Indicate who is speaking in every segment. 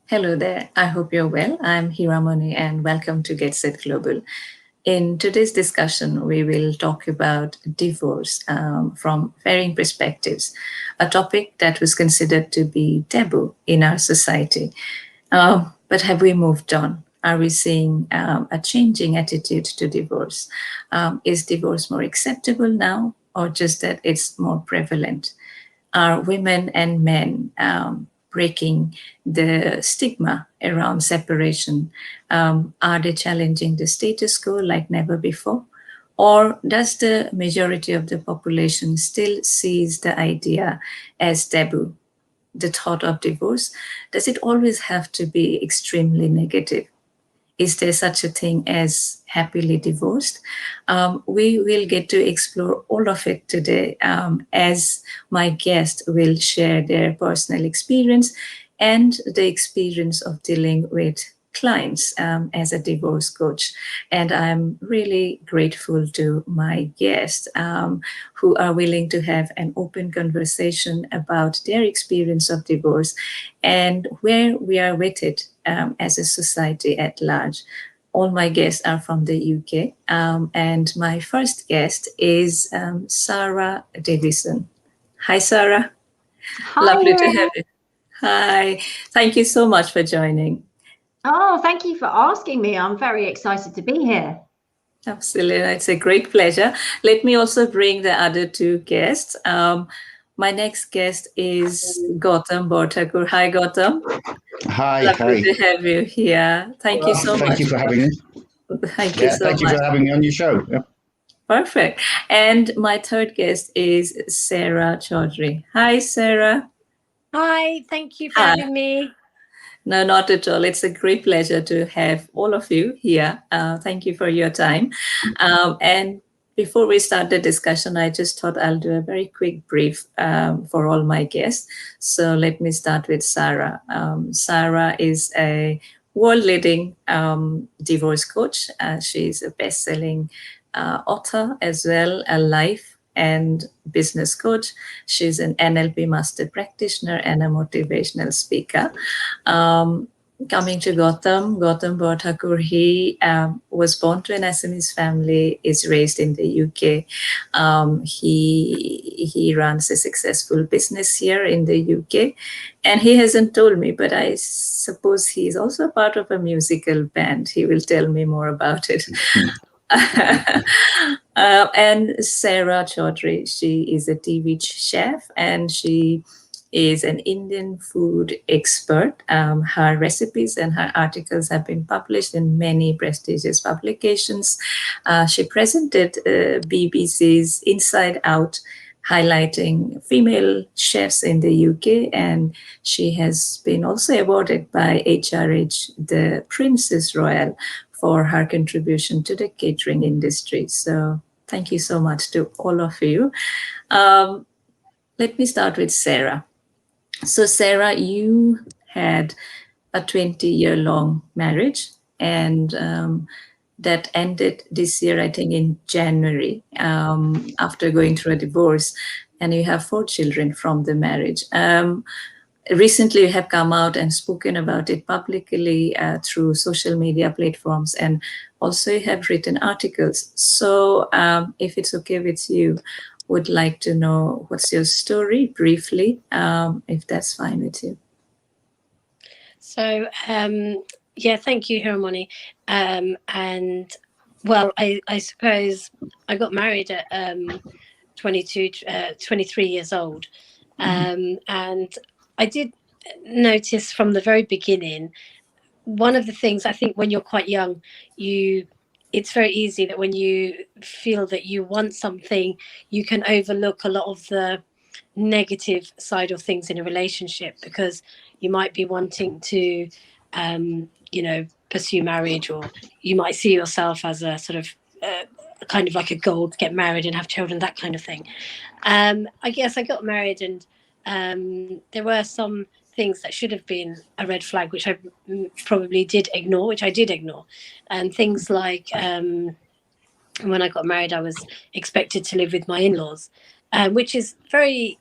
Speaker 1: Hello there. I hope you're well. I'm Hiramoni and welcome to Get Set Global. In today's discussion, we will talk about divorce from varying perspectives, a topic that was considered to be taboo in our society. But have we moved on? Are we seeing a changing attitude to divorce? Is divorce more acceptable now, or just that it's more prevalent? Are women and men breaking the stigma around separation? Are they challenging the status quo like never before? Or does the majority of the population still sees the idea as taboo? The thought of divorce, does it always have to be extremely negative? Is there such a thing as happily divorced? We will get to explore all of it today as my guest will share their personal experience and the experience of dealing with clients as a divorce coach. And I'm really grateful to my guests who are willing to have an open conversation about their experience of divorce and where we are with it as a society at large. All my guests are from the UK, and my first guest is Sara Davison. Hi, Sara.
Speaker 2: Hi,
Speaker 1: Lovely to have
Speaker 2: Hira.
Speaker 1: you. Hi. Thank you so much for joining.
Speaker 2: Oh, thank you for asking me. I'm very excited to be here.
Speaker 1: Absolutely. It's a great pleasure. Let me also bring the other two guests. My next guest is Gautam Borthakur. Hi, Gautam.
Speaker 3: Hi,
Speaker 1: Lovely
Speaker 3: hi.
Speaker 1: to have you here. Thank you
Speaker 3: Well,
Speaker 1: so
Speaker 3: thank
Speaker 1: much.
Speaker 3: you for having me.
Speaker 1: Thank you
Speaker 3: Yeah,
Speaker 1: so
Speaker 3: thank you
Speaker 1: much.
Speaker 3: for having me on your show. Yeah.
Speaker 1: Perfect. And my third guest is Sara Chaudhary. Hi, Sara.
Speaker 4: Hi, thank you for
Speaker 1: Hi.
Speaker 4: having me.
Speaker 1: No, not at all. It's a great pleasure to have all of you here. Thank you for your time. And before we start the discussion, I just thought I'll do a very quick brief for all my guests. So let me start with Sara. Sara is a world leading divorce coach. She's a best selling author as well, a life and business coach. She's an NLP master practitioner and a motivational speaker. Um, Coming to Gautam Bodhakur, he was born to an Assamese family, is raised in the UK. He runs a successful business here in the UK, and he hasn't told me, but I suppose he is also part of a musical band. He will tell me more about it. And Sara Chaudhary, she is a TV chef and she is an Indian food expert. Her recipes and her articles have been published in many prestigious publications. She presented BBC's Inside Out, highlighting female chefs in the UK, and she has been also awarded by HRH the Princess Royal for her contribution to the catering industry. So thank you so much to all of you. Um, Let me start with Sara. So, Sara, you had a 20-year long marriage, and that ended this year, I think, in January, after going through a divorce, and you have 4 children from the marriage. Recently, you have come out and spoken about it publicly through social media platforms, and also you have written articles. So, if it's okay with you, would like to know what's your story briefly, if that's fine with you.
Speaker 4: So, yeah, thank you, Hiramoni. And well, I suppose I got married at 22, 23 years old. And I did notice from the very beginning, one of the things I think when you're quite young, it's very easy that when you feel that you want something, you can overlook a lot of the negative side of things in a relationship because you might be wanting to pursue marriage, or you might see yourself as a sort of kind of like a goal to get married and have children, that kind of thing. I guess I got married, and there were some things that should have been a red flag, which I probably did ignore, which I did ignore. And things like when I got married, I was expected to live with my in-laws, which is very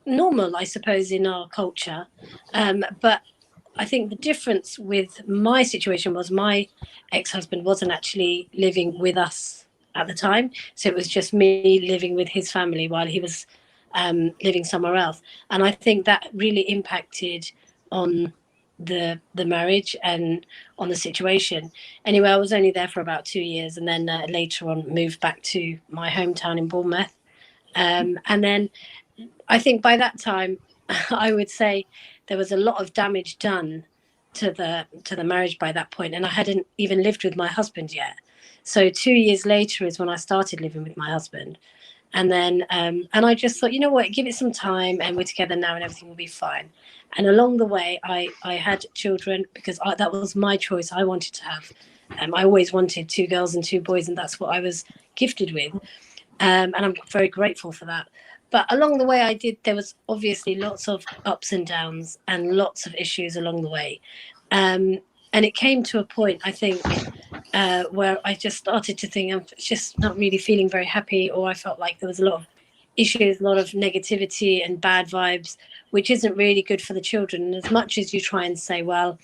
Speaker 4: normal, I suppose, in our culture. But I think the difference with my situation was my ex-husband wasn't actually living with us at the time. So it was just me living with his family while he was living somewhere else. And I think that really impacted on the marriage and on the situation. Anyway, I was only there for about 2 years, and then later on moved back to my hometown in Bournemouth. And then I think by that time, I would say there was a lot of damage done to the marriage by that point, and I hadn't even lived with my husband yet. So 2 years later is when I started living with my husband, and then and I just thought, you know what, give it some time, and we're together now, and everything will be fine. And along the way, I had children because that was my choice. I wanted to have. I always wanted 2 girls and 2 boys, and that's what I was gifted with. And I'm very grateful for that. But along the way, there was obviously lots of ups and downs and lots of issues along the way. And it came to a point, I think, where I just started to think I'm just not really feeling very happy, or I felt like there was a lot of issues, a lot of negativity and bad vibes, which isn't really good for the children. And as much as you try and say, well,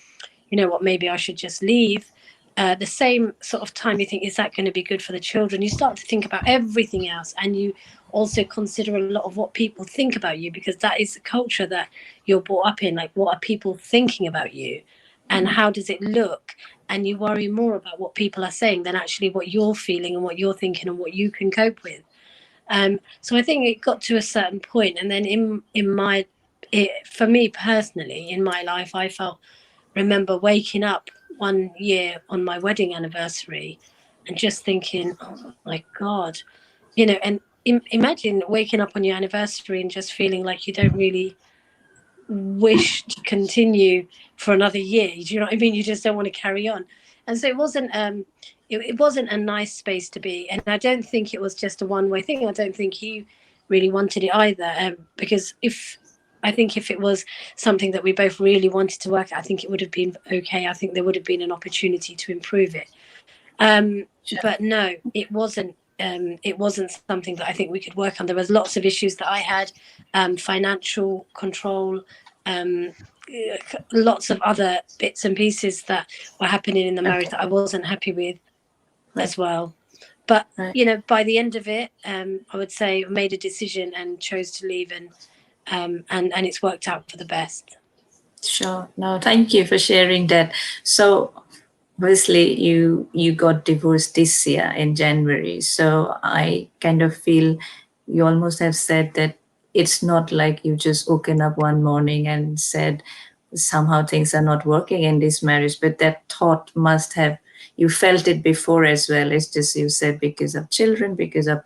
Speaker 4: you know what, maybe I should just leave, the same sort of time you think, is that going to be good for the children? You start to think about everything else, and you also consider a lot of what people think about you, because that is the culture that you're brought up in. Like, what are people thinking about you, and how does it look? And you worry more about what people are saying than actually what you're feeling and what you're thinking and what you can cope with. So I think it got to a certain point, and then for me personally, in my life, I remember waking up one year on my wedding anniversary and just thinking, oh my God, and imagine waking up on your anniversary and just feeling like you don't really wish to continue for another year. Do you know what I mean? You just don't want to carry on. And so it wasn't it wasn't a nice space to be. And I don't think it was just a one-way thing. I don't think he really wanted it either, because if it was something that we both really wanted to work at, I think it would have been okay. I think there would have been an opportunity to improve it. Sure. But no, it wasn't. It wasn't something that I think we could work on. There was lots of issues that I had, financial control, lots of other bits and pieces that were happening in the marriage that I wasn't happy with as well. But, by the end of it, I would say I made a decision and chose to leave, and it's worked out for the best.
Speaker 1: Sure. No, thank you for sharing that. So obviously you got divorced this year in January. So I kind of feel you almost have said that it's not like you just woken up one morning and said somehow things are not working in this marriage, but that thought must have, you felt it before as well. It's just you said because of children, because of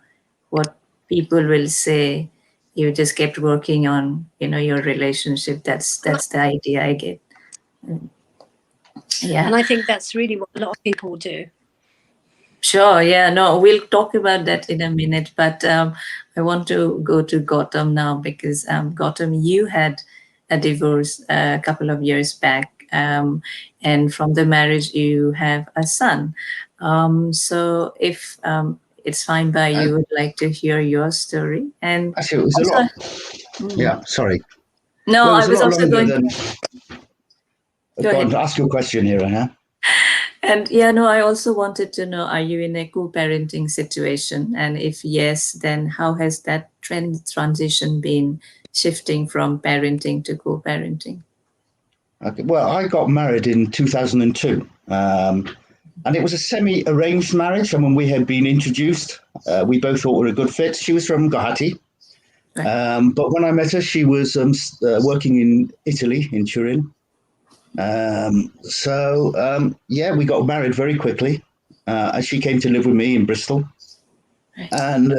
Speaker 1: what people will say, you just kept working on, your relationship. That's the idea I get. Yeah.
Speaker 4: And I think that's really what a lot of people do.
Speaker 1: Sure. Yeah. No, we'll talk about that in a minute. But I want to go to Gautam now, because Gautam, you had a divorce a couple of years back, and from the marriage you have a son. So if it's fine by you, would like to hear your story. And
Speaker 3: actually, it was
Speaker 1: also,
Speaker 3: a lot. Yeah, sorry.
Speaker 1: No, I was also going to
Speaker 3: go on, ask your question here, huh?
Speaker 1: And I also wanted to know, are you in a co-parenting situation? And if yes, then how has that transition been, shifting from parenting to co-parenting?
Speaker 3: Okay. Well, I got married in 2002, and it was a semi-arranged marriage. And when we had been introduced, we both thought we were a good fit. She was from Guwahati, right. But when I met her, she was working in Italy, in Turin. We got married very quickly, as she came to live with me in Bristol. Right. And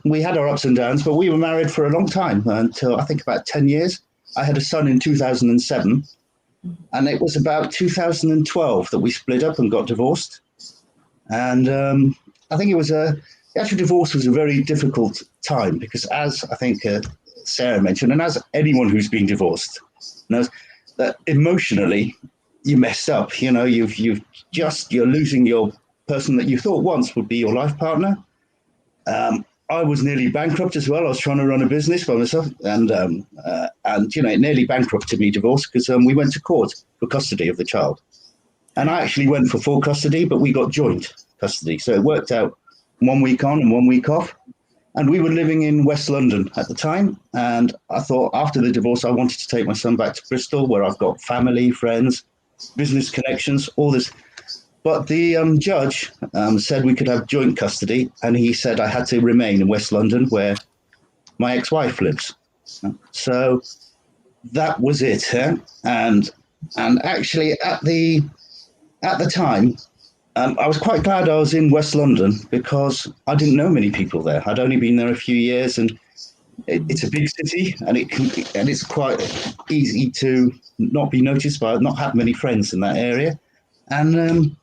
Speaker 3: we had our ups and downs, but we were married for a long time, until I think about 10 years. I had a son in 2007, and it was about 2012 that we split up and got divorced. And I think the actual divorce was a very difficult time, because as I think Sarah mentioned, and as anyone who's been divorced knows, that emotionally you messed up. You're losing your person that you thought once would be your life partner. I was nearly bankrupt as well. I was trying to run a business by myself, and it nearly bankrupted me, divorce, because we went to court for custody of the child. And I actually went for full custody, but we got joint custody. So it worked out 1 week on and 1 week off. And we were living in West London at the time. And I thought after the divorce, I wanted to take my son back to Bristol, where I've got family, friends, business connections, all this. But the judge said we could have joint custody. And he said I had to remain in West London, where my ex-wife lives. So that was it. And actually at the time, I was quite glad I was in West London, because I didn't know many people there. I'd only been there a few years, and it's a big city, and it's quite easy to not be noticed by not have many friends in that area. And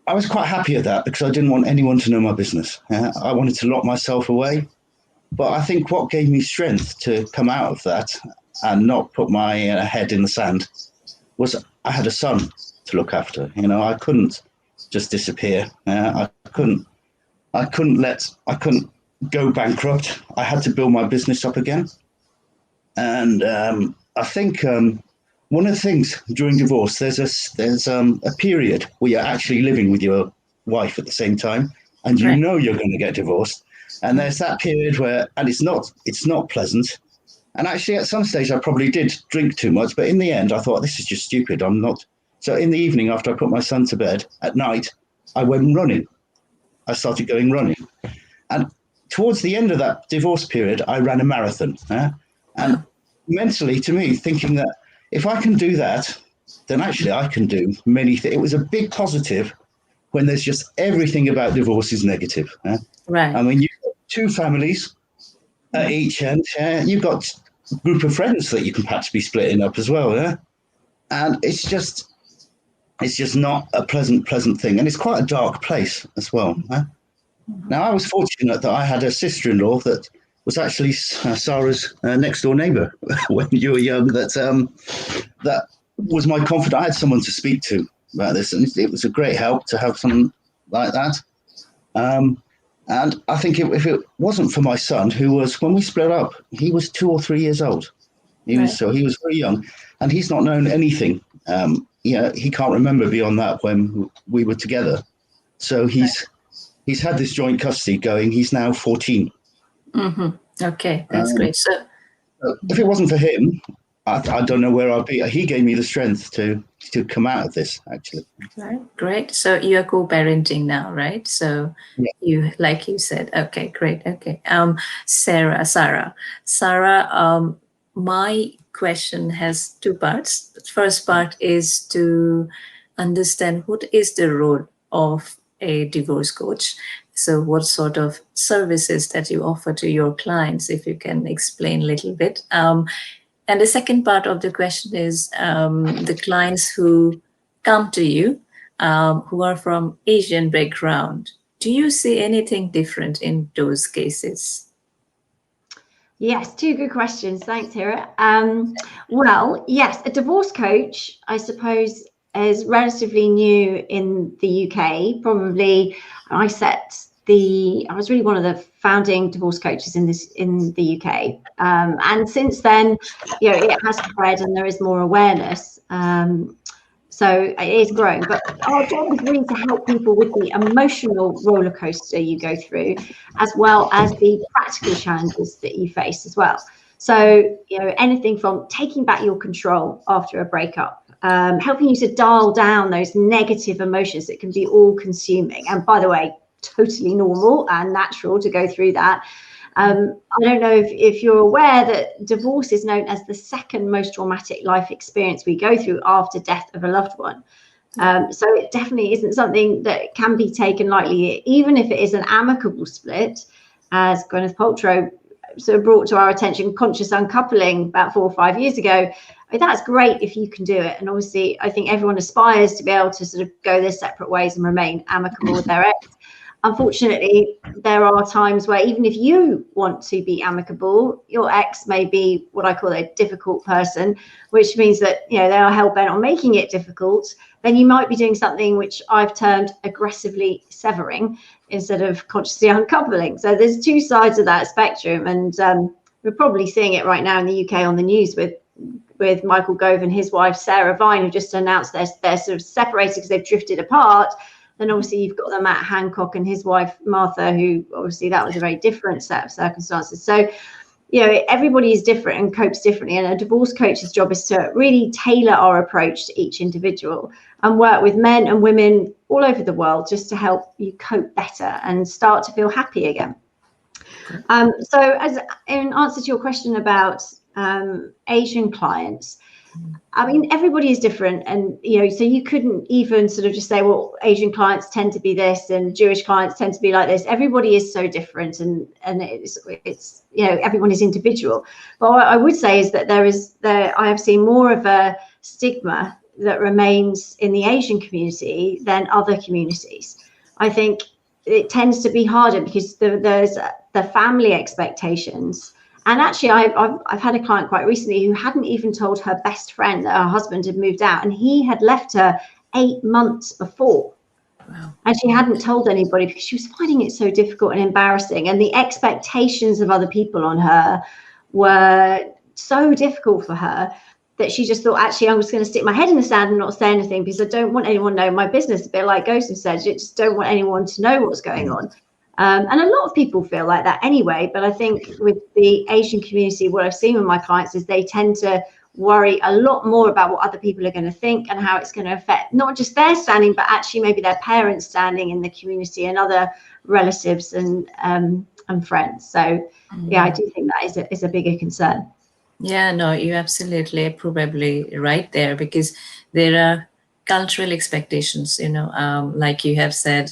Speaker 3: I was quite happy at that, because I didn't want anyone to know my business. I wanted to lock myself away. But I think what gave me strength to come out of that and not put my head in the sand was I had a son to look after. I couldn't just disappear. I couldn't go bankrupt. I had to build my business up again. And I think one of the things during divorce, there's a period where you're actually living with your wife at the same time, and you know you're going to get divorced. And there's that period where, and it's not pleasant. And actually, at some stage, I probably did drink too much, but in the end, I thought, this is just stupid. I'm not. So in the evening, after I put my son to bed at night, I went running. I started going running. And towards the end of that divorce period, I ran a marathon. And mentally, to me, thinking that if I can do that, then actually I can do many things. It was a big positive when there's just everything about divorce is negative.
Speaker 1: Right.
Speaker 3: I mean, you've got two families at each end. You've got a group of friends that you can perhaps be splitting up as well. And it's just not a pleasant thing. And it's quite a dark place as well. Now, I was fortunate that I had a sister-in-law that was actually Sara's next door neighbour when you were young. That was my confidant. I had someone to speak to about this, and it was a great help to have someone like that. And I think if it wasn't for my son, who was, when we split up, he was 2 or 3 years old. He was very young, and he's not known anything. He can't remember beyond that when we were together. So he's had this joint custody going. He's now 14.
Speaker 1: Mm-hmm. Okay, that's great. So
Speaker 3: if it wasn't for him, I don't know where I'd be. He gave me the strength to come out of this, actually.
Speaker 1: Right, great. So you're co-parenting now, right? So you, like you said, okay, great. Okay. Sara, my question has two parts. The first part is to understand what is the role of a divorce coach. So what sort of services that you offer to your clients, if you can explain a little bit. And the second part of the question is the clients who come to you, who are from Asian background. Do you see anything different in those cases?
Speaker 2: Yes, two good questions. Thanks, Hira. Well, yes, a divorce coach, I suppose, is relatively new in the UK. Probably, I was really one of the founding divorce coaches in the UK. And since then, it has spread and there is more awareness. So it is growing, but our job is really to help people with the emotional roller coaster you go through, as well as the practical challenges that you face as well. So, anything from taking back your control after a breakup, helping you to dial down those negative emotions that can be all consuming. And by the way, totally normal and natural to go through that. I don't know if you're aware that divorce is known as the second most traumatic life experience we go through after death of a loved one. So it definitely isn't something that can be taken lightly, even if it is an amicable split, as Gwyneth Paltrow sort of brought to our attention conscious uncoupling about 4 or 5 years ago. I mean, that's great if you can do it. And obviously, I think everyone aspires to be able to sort of go their separate ways and remain amicable with their ex. unfortunately, there are times where even if you want to be amicable, your ex may be what I call a difficult person, which means that, you know, they are hell-bent on making it difficult. Then you might be doing something which I've termed aggressively severing instead of consciously uncoupling. So there's two sides of that spectrum, and we're probably seeing it right now in the UK on the news with Michael Gove and his wife Sarah Vine, who just announced they're sort of separated because they've drifted apart. Then obviously you've got the Matt Hancock and his wife Martha, who obviously that was a very different set of circumstances. So, you know, everybody is different and copes differently, and a divorce coach's job is to really tailor our approach to each individual and work with men and women all over the world just to help you cope better and start to feel happy again. So as in answer to your question about Asian clients, I mean, everybody is different, and, you know, so you couldn't even sort of just say, well, Asian clients tend to be this and Jewish clients tend to be like this. Everybody is so different, and it's you know, everyone is individual. But what I would say is that I have seen more of a stigma that remains in the Asian community than other communities. I think it tends to be harder because there's the family expectations. And actually, I've had a client quite recently who hadn't even told her best friend that her husband had moved out, and he had left her 8 months before. Wow. And she hadn't told anybody because she was finding it so difficult and embarrassing, and the expectations of other people on her were so difficult for her that she just thought, actually, I'm just going to stick my head in the sand and not say anything because I don't want anyone to know my business. A bit like Ghostin said, I just don't want anyone to know what's going on. And a lot of people feel like that anyway, but I think with the Asian community, what I've seen with my clients is they tend to worry a lot more about what other people are going to think and how it's going to affect not just their standing, but actually maybe their parents' standing in the community and other relatives and friends. So yeah, I do think that is a bigger concern.
Speaker 1: Yeah, no, you're absolutely probably right there, because there are cultural expectations, you know, like you have said,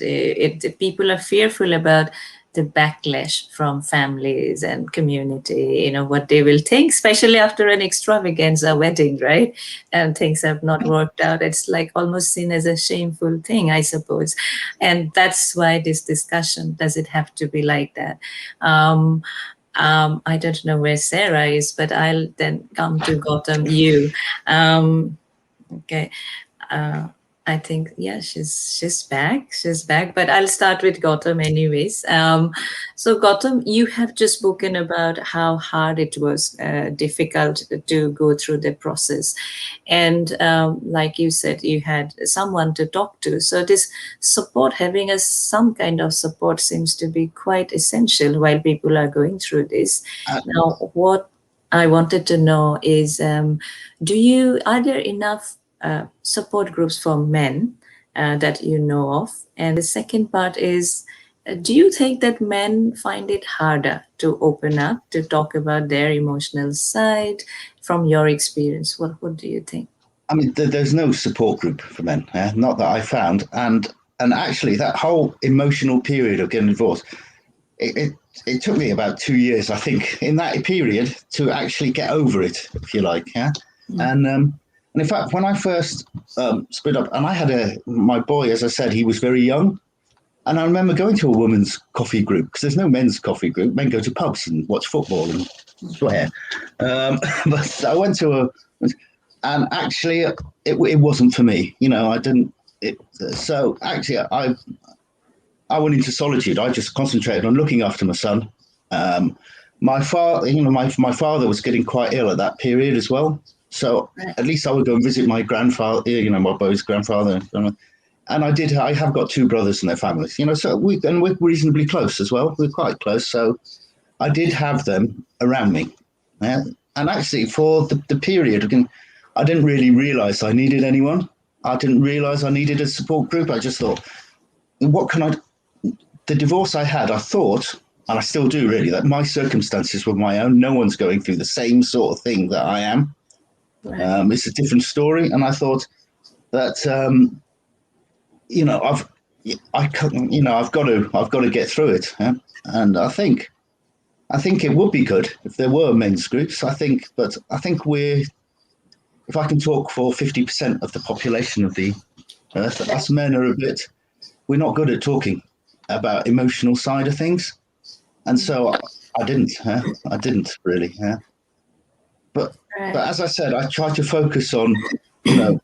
Speaker 1: people are fearful about the backlash from families and community, you know, what they will think, especially after an extravaganza wedding, right? And things have not worked out. It's like almost seen as a shameful thing, I suppose. And that's why this discussion, does it have to be like that? I don't know where Sara is, but I'll then come to Gautam, you. Okay. I think, yeah, she's back. She's back, but I'll start with Gautam anyways. So Gautam, you have just spoken about how hard it was, difficult to go through the process. And like you said, you had someone to talk to. So this support, having some kind of support seems to be quite essential while people are going through this. Now, what I wanted to know is, are there enough support groups for men that you know of? And the second part is, do you think that men find it harder to open up, to talk about their emotional side from your experience? What do you think?
Speaker 3: I mean, there's no support group for men, not that I found. And actually, that whole emotional period of getting divorced, it took me about 2 years, I think, in that period to actually get over it, if you like. Yeah. Mm. And in fact, when I first split up, and I had my boy, as I said, he was very young. And I remember going to a women's coffee group, because there's no men's coffee group. Men go to pubs and watch football and swear. But I went to and actually it wasn't for me. You know, I didn't. So actually, I went into solitude. I just concentrated on looking after my son. My father, you know, my father was getting quite ill at that period as well. So at least I would go and visit my grandfather, you know, my boy's grandfather. And I have got 2 brothers and their families, you know, so we're reasonably close as well. We're quite close. So I did have them around me. Yeah? And actually for the period, I didn't really realize I needed anyone. I didn't realize I needed a support group. I just thought, the divorce I had, I thought, and I still do really, that my circumstances were my own. No one's going through the same sort of thing that I am. Right. It's a different story. And I thought that, you know, I've got to get through it. Yeah? And I think it would be good if there were men's groups. But I think if I can talk for 50% of the population of the earth, us men are we're not good at talking. about emotional side of things, and so I didn't. I didn't really. But as I said, I tried to focus on, I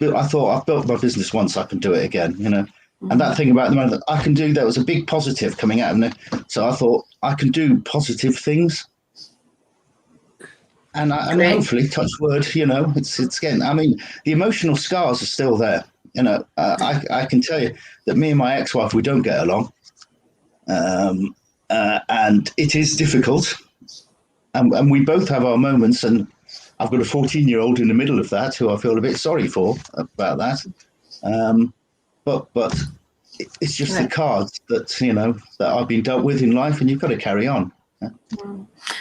Speaker 3: thought I've built my business once, I can do it again. And that thing about the moment that I can do, there was a big positive coming out of me. So I thought I can do positive things. And hopefully, touch wood, it's getting, I mean, the emotional scars are still there. I can tell you that me and my ex-wife, we don't get along. And it is difficult. And we both have our moments. And I've got a 14-year-old in the middle of that who I feel a bit sorry for about that. But it's just the cards that, that I've been dealt with in life, and you've got to carry on.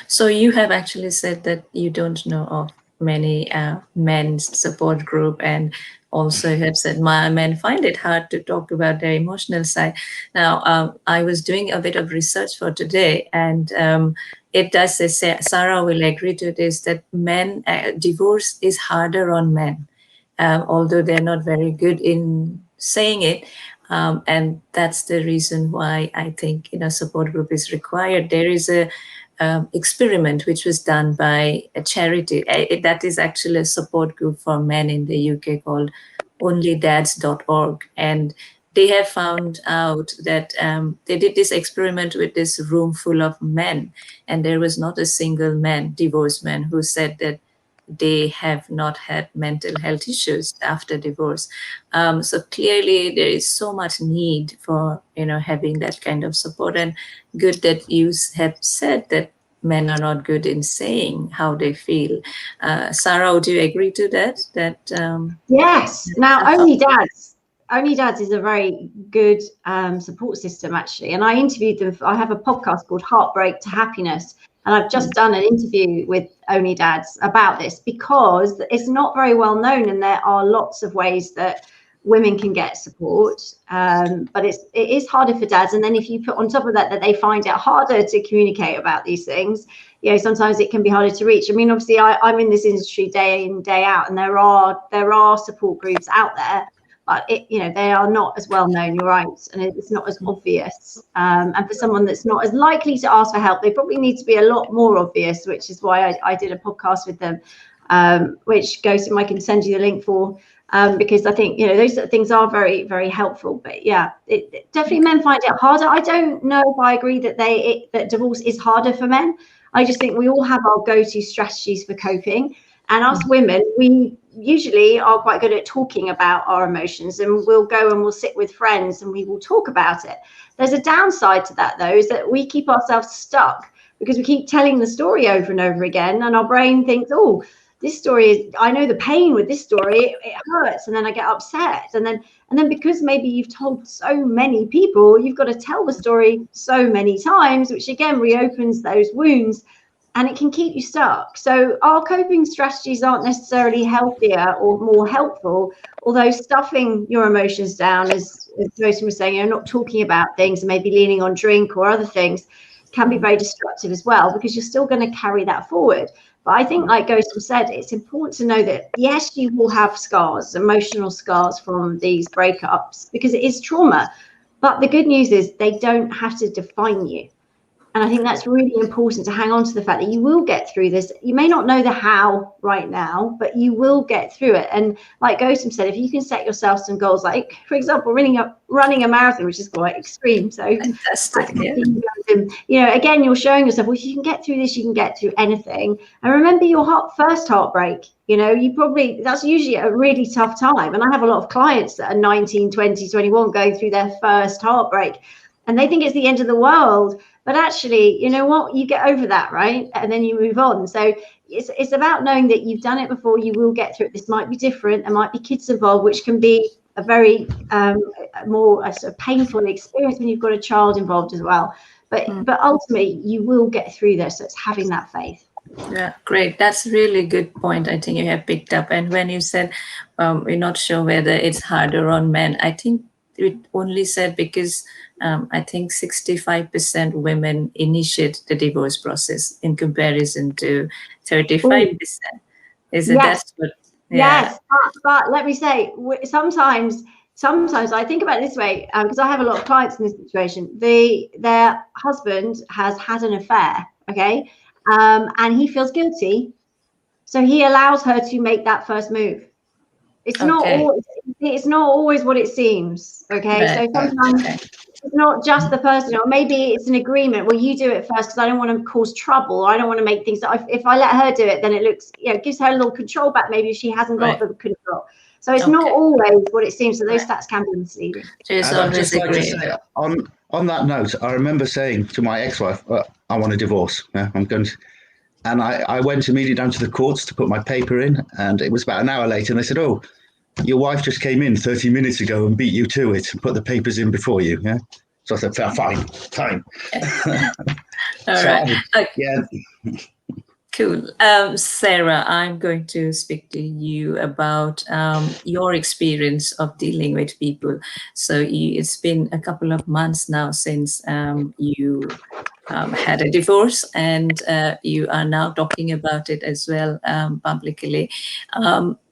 Speaker 1: So you have actually said that you don't know of many men's support group, and also have said men find it hard to talk about their emotional side. Now, I was doing a bit of research for today, and it does say, Sara will agree to this, that men, divorce is harder on men, although they're not very good in saying it. And that's the reason why I think support group is required. There is a experiment which was done by a charity that is actually a support group for men in the UK called onlydads.org, and they have found out that they did this experiment with this room full of men, and there was not a single divorced man, who said that they have not had mental health issues after divorce. So clearly there is so much need for, having that kind of support, and good that you have said that men are not good in saying how they feel. Sara, would you agree to that?
Speaker 2: Yes. Now, Only Dads is a very good support system, actually. And I interviewed them. I have a podcast called Heartbreak to Happiness. And I've just done an interview with Only Dads about this, because it's not very well known, and there are lots of ways that women can get support, but it is harder for dads. And then if you put on top of that they find it harder to communicate about these things, sometimes it can be harder to reach. I mean, obviously I'm in this industry day in, day out, and there are support groups out there, but they are not as well known, you're right, and it's not as obvious. And for someone that's not as likely to ask for help, they probably need to be a lot more obvious, which is why I did a podcast with them, which goes to, I can send you the link for, because I think those things are very, very helpful. But yeah, it definitely, men find it harder. I don't know if I agree that that divorce is harder for men. I just think we all have our go-to strategies for coping. And us women, we usually are quite good at talking about our emotions, and we'll go and we'll sit with friends and we will talk about it. There's a downside to that, though, is that we keep ourselves stuck because we keep telling the story over and over again, and our brain thinks, oh, this story I know the pain with this story, it hurts, and then I get upset, and then because maybe you've told so many people, you've got to tell the story so many times, which again reopens those wounds, and it can keep you stuck. So our coping strategies aren't necessarily healthier or more helpful, although stuffing your emotions down, as Davison was saying, not talking about things and maybe leaning on drink or other things, can be very destructive as well, because you're still going to carry that forward. But I think, like Gosam said, it's important to know that, yes, you will have scars, emotional scars from these breakups, because it is trauma. But the good news is they don't have to define you. And I think that's really important, to hang on to the fact that you will get through this. You may not know the how right now, but you will get through it. And like Gosam said, if you can set yourself some goals, like, for example, running a marathon, which is quite extreme. So
Speaker 1: fantastic. Yeah.
Speaker 2: Again, you're showing yourself, well, if you can get through this, you can get through anything. And remember your first heartbreak. That's usually a really tough time. And I have a lot of clients that are 19, 20, 21 going through their first heartbreak, and they think it's the end of the world. But actually, you know what? You get over that, right? And then you move on. So it's about knowing that you've done it before. You will get through it. This might be different. There might be kids involved, which can be a very more sort of painful experience when you've got a child involved as well. But ultimately, you will get through this. So it's having that faith.
Speaker 1: Yeah, great. That's a really good point, I think you have picked up. And when you said we're not sure whether it's harder on men, I think it only said because I think 65% women initiate the divorce process in comparison to 35%. Is it?
Speaker 2: Yes.
Speaker 1: That's what? Yeah.
Speaker 2: Yes, but let me say, sometimes sometimes I think about it this way, because I have a lot of clients in this situation. Their husband has had an affair, okay, and he feels guilty, so he allows her to make that first move. It's not always what it seems, okay?
Speaker 1: Right.
Speaker 2: So sometimes it's not just the person, or maybe it's an agreement. Well, you do it first because I don't want to cause trouble, or I don't want to make things. If I let her do it, then it looks, gives her a little control back. Maybe she hasn't got the control. So it's not always what it seems. So those stats can be misleading.
Speaker 1: There's
Speaker 3: And I'd
Speaker 1: always
Speaker 3: just like to
Speaker 1: agreement.
Speaker 3: say, on that note, I remember saying to my ex-wife, I want a divorce. Yeah, I'm going to. And I went immediately down to the courts to put my paper in. And it was about an hour later. And they said, oh, your wife just came in 30 minutes ago and beat you to it and put the papers in before you. Yeah. So I said, fine.
Speaker 1: All
Speaker 3: So,
Speaker 1: right.
Speaker 3: yeah.
Speaker 1: Cool. Sarah, I'm going to speak to you about your experience of dealing with people. So it's been a couple of months now since you had a divorce, and you are now talking about it as well publicly.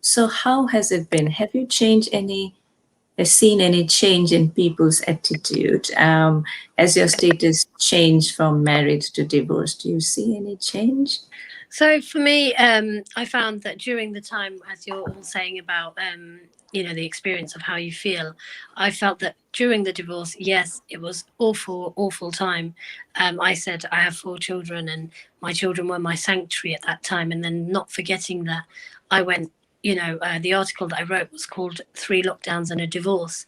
Speaker 1: So how has it been? Have you seen any change in people's attitude as your status changed from married to divorce? Do you see any change?
Speaker 4: So for me, I found that during the time, as you're all saying about, the experience of how you feel, I felt that during the divorce, yes, it was awful, awful time. I said I have 4 children, and my children were my sanctuary at that time. And then not forgetting that, I went. The article that I wrote was called 3 Lockdowns and a Divorce,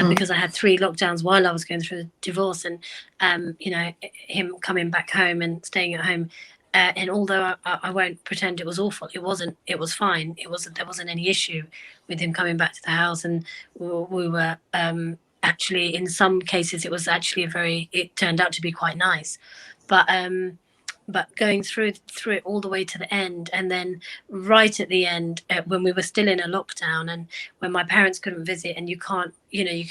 Speaker 4: because I had 3 lockdowns while I was going through the divorce, and him coming back home and staying at home. And although I won't pretend it was awful, it wasn't. It was fine. There wasn't any issue with him coming back to the house, and we were actually, in some cases, it turned out to be quite nice, but going through it all the way to the end, and then right at the end, when we were still in a lockdown, and when my parents couldn't visit, and you can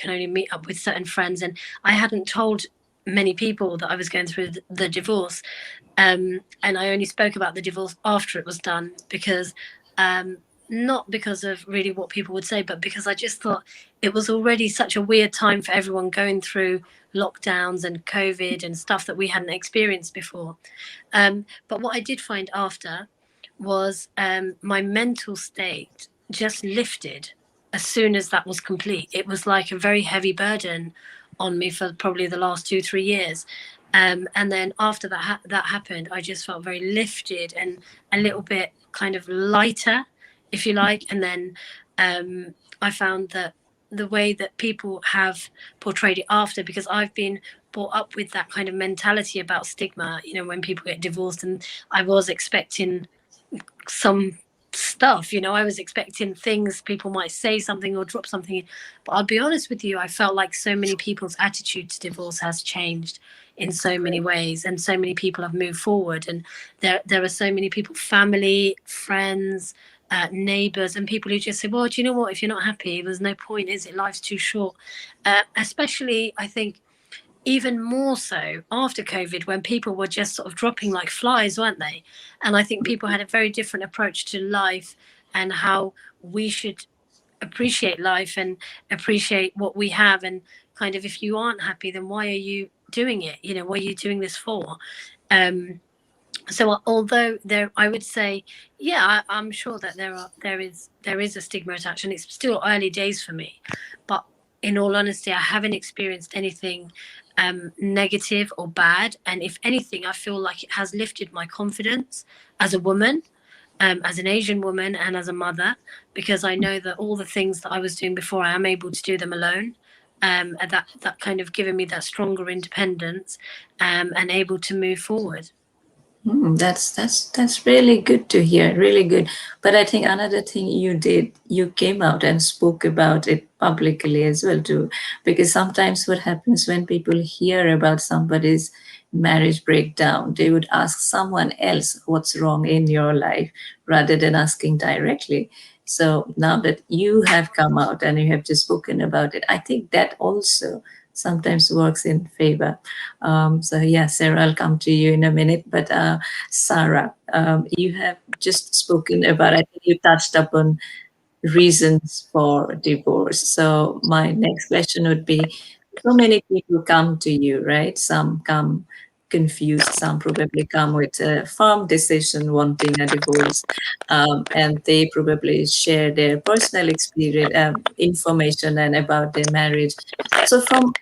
Speaker 4: only meet up with certain friends, and I hadn't told many people that I was going through the divorce. And I only spoke about the divorce after it was done, because not because of really what people would say, but because I just thought it was already such a weird time for everyone going through lockdowns and COVID and stuff that we hadn't experienced before. But what I did find after was my mental state just lifted as soon as that was complete. It was like a very heavy burden on me for probably the last 2-3 years. And then after that happened, I just felt very lifted and a little bit kind of lighter, if you like. And then I found that the way that people have portrayed it after, because I've been brought up with that kind of mentality about stigma, when people get divorced, and I was expecting some stuff, I was expecting things, people might say something or drop something in. But I'll be honest with you, I felt like so many people's attitude to divorce has changed in so many ways, and so many people have moved forward, and there are so many people, family, friends, neighbors, and people who just say, well, do you know what, if you're not happy, there's no point, is it? Life's too short. Especially, I think, even more so after COVID, when people were just sort of dropping like flies, weren't they? And I think people had a very different approach to life, and how we should appreciate life and appreciate what we have. And kind of, if you aren't happy, then why are you doing it? What are you doing this for? So although I would say, yeah, I'm sure that there is a stigma attached, and it's still early days for me. But in all honesty, I haven't experienced anything negative or bad. And if anything, I feel like it has lifted my confidence as a woman, as an Asian woman, and as a mother, because I know that all the things that I was doing before, I am able to do them alone. And that kind of given me that stronger independence, and able to move forward.
Speaker 1: That's really good to hear, really good. But I think another thing you did, you came out and spoke about it publicly as well too, because sometimes what happens when people hear about somebody's marriage breakdown, they would ask someone else what's wrong in your life rather than asking directly. So now that you have come out and you have just spoken about it, I think that also sometimes works in favor. So yeah, Sarah, I'll come to you in a minute. But Sara, you have just spoken about, I think you touched upon reasons for divorce. So my next question would be, so many people come to you, right? Some come confused, some probably come with a firm decision wanting a divorce, and they probably share their personal experience, information and about their marriage. So from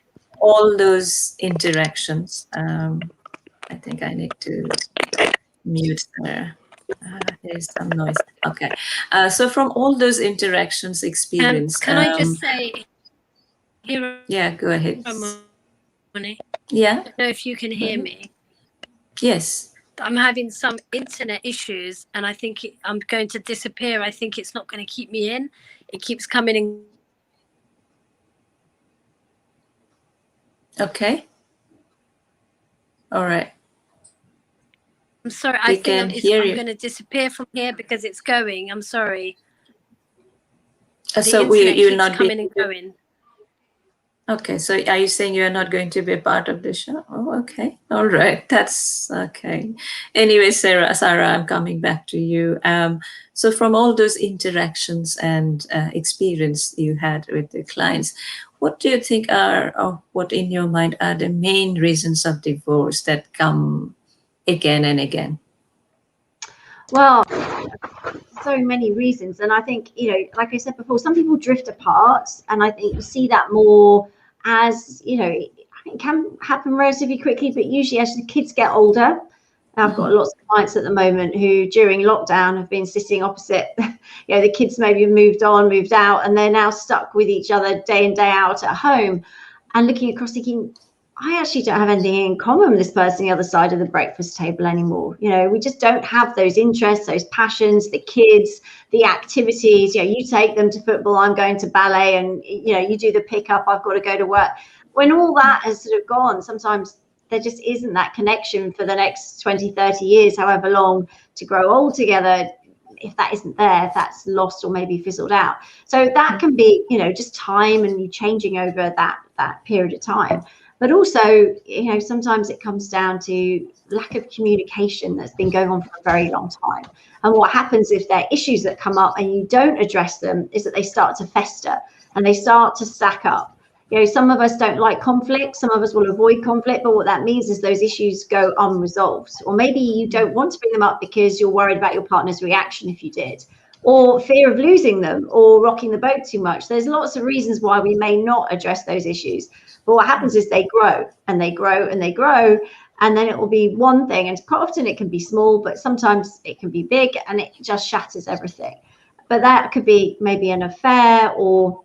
Speaker 1: all those interactions, I think I need to mute her. There's some noise. Okay. So from all those interactions experience,
Speaker 4: Can I just say,
Speaker 1: yeah, go ahead.
Speaker 4: Hiramoni,
Speaker 1: Yeah.
Speaker 4: I don't know if you can hear me.
Speaker 1: Yes.
Speaker 4: I'm having some internet issues, and I think I'm going to disappear. I think it's not going to keep me in. It keeps coming in.
Speaker 1: Okay. All right.
Speaker 4: I'm sorry.
Speaker 1: We
Speaker 4: I think
Speaker 1: can hear
Speaker 4: I'm
Speaker 1: you.
Speaker 4: going to disappear from here because it's going. I'm sorry.
Speaker 1: So
Speaker 4: The internet
Speaker 1: you'll
Speaker 4: keeps
Speaker 1: not
Speaker 4: coming
Speaker 1: be
Speaker 4: and going.
Speaker 1: Okay, so are you saying you're not going to be a part of the show? Oh, okay. All right. That's okay. Anyway, Sara, I'm coming back to you. So from all those interactions and experience you had with the clients, what do you think are, or what in your mind are the main reasons of divorce that come again and again?
Speaker 2: Well, so many reasons. And I think, like I said before, some people drift apart. And I think you see that more as, it can happen relatively quickly, but usually as the kids get older. I've got lots of clients at the moment who during lockdown have been sitting opposite, the kids maybe have moved on, moved out, and they're now stuck with each other day in, day out at home and looking across thinking, I actually don't have anything in common with this person on the other side of the breakfast table anymore. We just don't have those interests, those passions, the kids, the activities. You take them to football, I'm going to ballet, and you do the pickup, I've got to go to work. When all that has sort of gone, sometimes there just isn't that connection for the next 20, 30 years, however long, to grow old together. If that isn't there, if that's lost or maybe fizzled out. So that can be, just time and you changing over that period of time. But also, sometimes it comes down to lack of communication that's been going on for a very long time. And what happens if there are issues that come up and you don't address them is that they start to fester and they start to stack up. Some of us don't like conflict, some of us will avoid conflict, but what that means is those issues go unresolved. Or maybe you don't want to bring them up because you're worried about your partner's reaction if you did, or fear of losing them, or rocking the boat too much. There's lots of reasons why we may not address those issues. But what happens is they grow and they grow and they grow, and then it will be one thing. And quite often it can be small, but sometimes it can be big and it just shatters everything. But that could be maybe an affair, or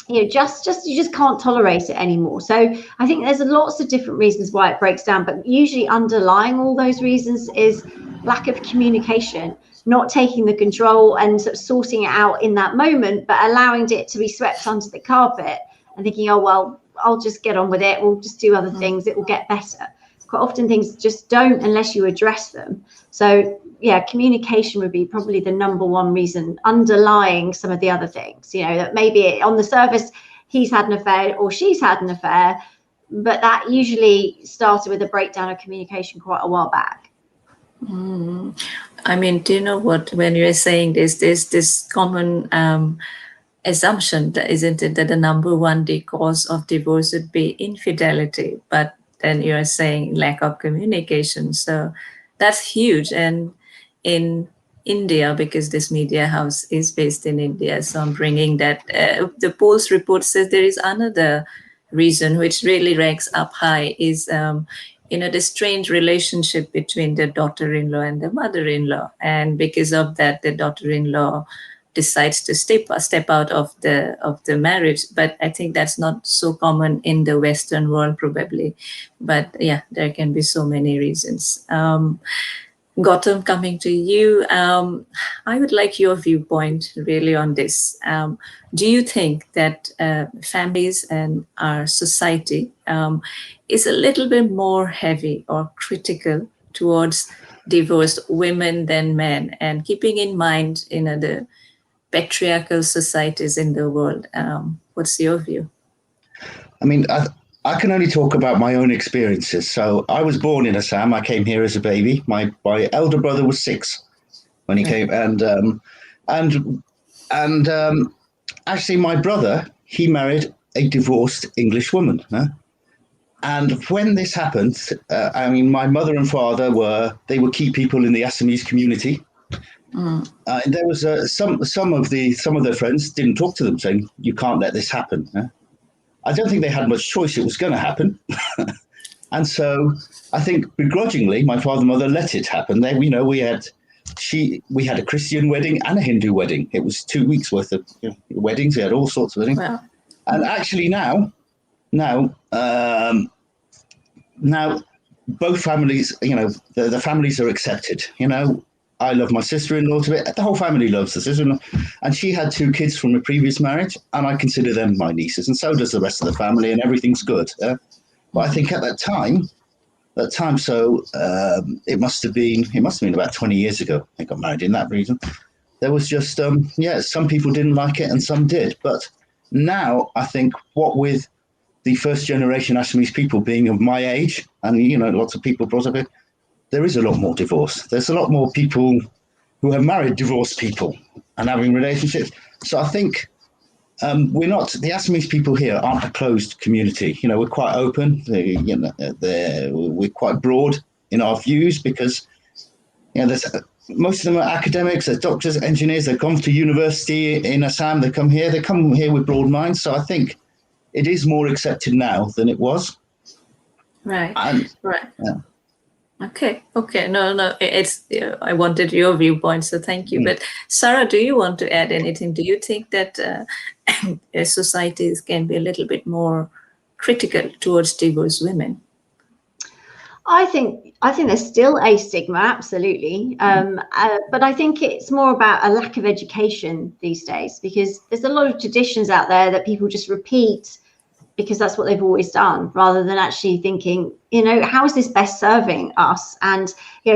Speaker 2: you just can't tolerate it anymore. So I think there's lots of different reasons why it breaks down, but usually underlying all those reasons is lack of communication, not taking the control and sort of sorting it out in that moment, but allowing it to be swept under the carpet and thinking, oh, well, I'll just get on with it. We'll just do other things. It will get better. Quite often things just don't unless you address them. So yeah, communication would be probably the number one reason underlying some of the other things, that maybe on the surface he's had an affair or she's had an affair, but that usually started with a breakdown of communication quite a while back.
Speaker 1: I mean, do you know what, when you're saying this, there's this common assumption, isn't it, that the number one cause of divorce would be infidelity, but then you're saying lack of communication. So that's huge. And in India, because this media house is based in India, so I'm bringing that. The polls report says there is another reason which really ranks up high is the strange relationship between the daughter-in-law and the mother-in-law, and because of that, the daughter-in-law decides to step out of the marriage. But I think that's not so common in the Western world, probably. But yeah, there can be so many reasons. Gautam, coming to you, I would like your viewpoint really on this. Do you think that families and our society is a little bit more heavy or critical towards divorced women than men? And keeping in mind, the patriarchal societies in the world, what's your view?
Speaker 3: I mean, I can only talk about my own experiences. So I was born in Assam. I came here as a baby. My elder brother was 6 when he came, and And actually, my brother, he married a divorced English woman. And when this happened, I mean, my mother and father were key people in the Assamese community. And there was some of their friends didn't talk to them, saying, "You can't let this happen." I don't think they had much choice; it was going to happen. And so I think begrudgingly, my father and mother let it happen. We had a Christian wedding and a Hindu wedding. It was 2 weeks worth of weddings. We had all sorts of weddings. Wow. And actually now both families, the families are accepted. I love my sister-in-law to bit. The whole family loves the sister-in-law. And she had 2 kids from a previous marriage, and I consider them my nieces, and so does the rest of the family, and everything's good. But I think at that time, so it must have been about 20 years ago. I got married in that region. There was just, some people didn't like it and some did. But now I think what with the first generation Assamese people being of my age, and, lots of people brought up it, there is a lot more divorce. There's a lot more people who have married divorced people and having relationships. So I think the Assamese people here aren't a closed community. We're quite open. We're quite broad in our views because, most of them are academics, they're doctors, engineers, they've gone to university in Assam, they come here with broad minds. So I think it is more accepted now than it was.
Speaker 1: Right. Right.
Speaker 3: Yeah.
Speaker 1: Okay. No, it's I wanted your viewpoint, so thank you. But Sara, do you want to add anything? Do you think that societies can be a little bit more critical towards divorced women?
Speaker 2: I think there's still a stigma, absolutely. But I think it's more about a lack of education these days, because there's a lot of traditions out there that people just repeat because that's what they've always done, rather than actually thinking, how is this best serving us? And,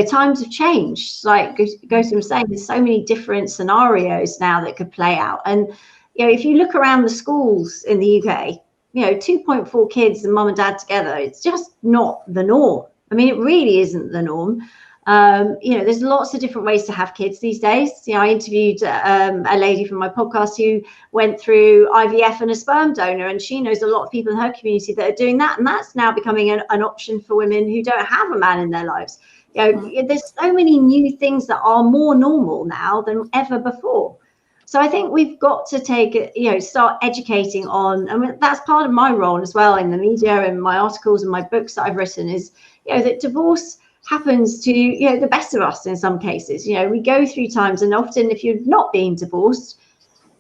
Speaker 2: times have changed. Like Gautam was saying, there's so many different scenarios now that could play out. And, if you look around the schools in the UK, 2.4 kids and mum and dad together, it's just not the norm. I mean, it really isn't the norm. There's lots of different ways to have kids these days. I interviewed a lady from my podcast who went through IVF and a sperm donor, and she knows a lot of people in her community that are doing that. And that's now becoming an option for women who don't have a man in their lives. There's so many new things that are more normal now than ever before. So I think we've got to start educating on, and that's part of my role as well in the media and my articles and my books that I've written is, that divorce happens to, the best of us in some cases. We go through times, and often if you're not being divorced,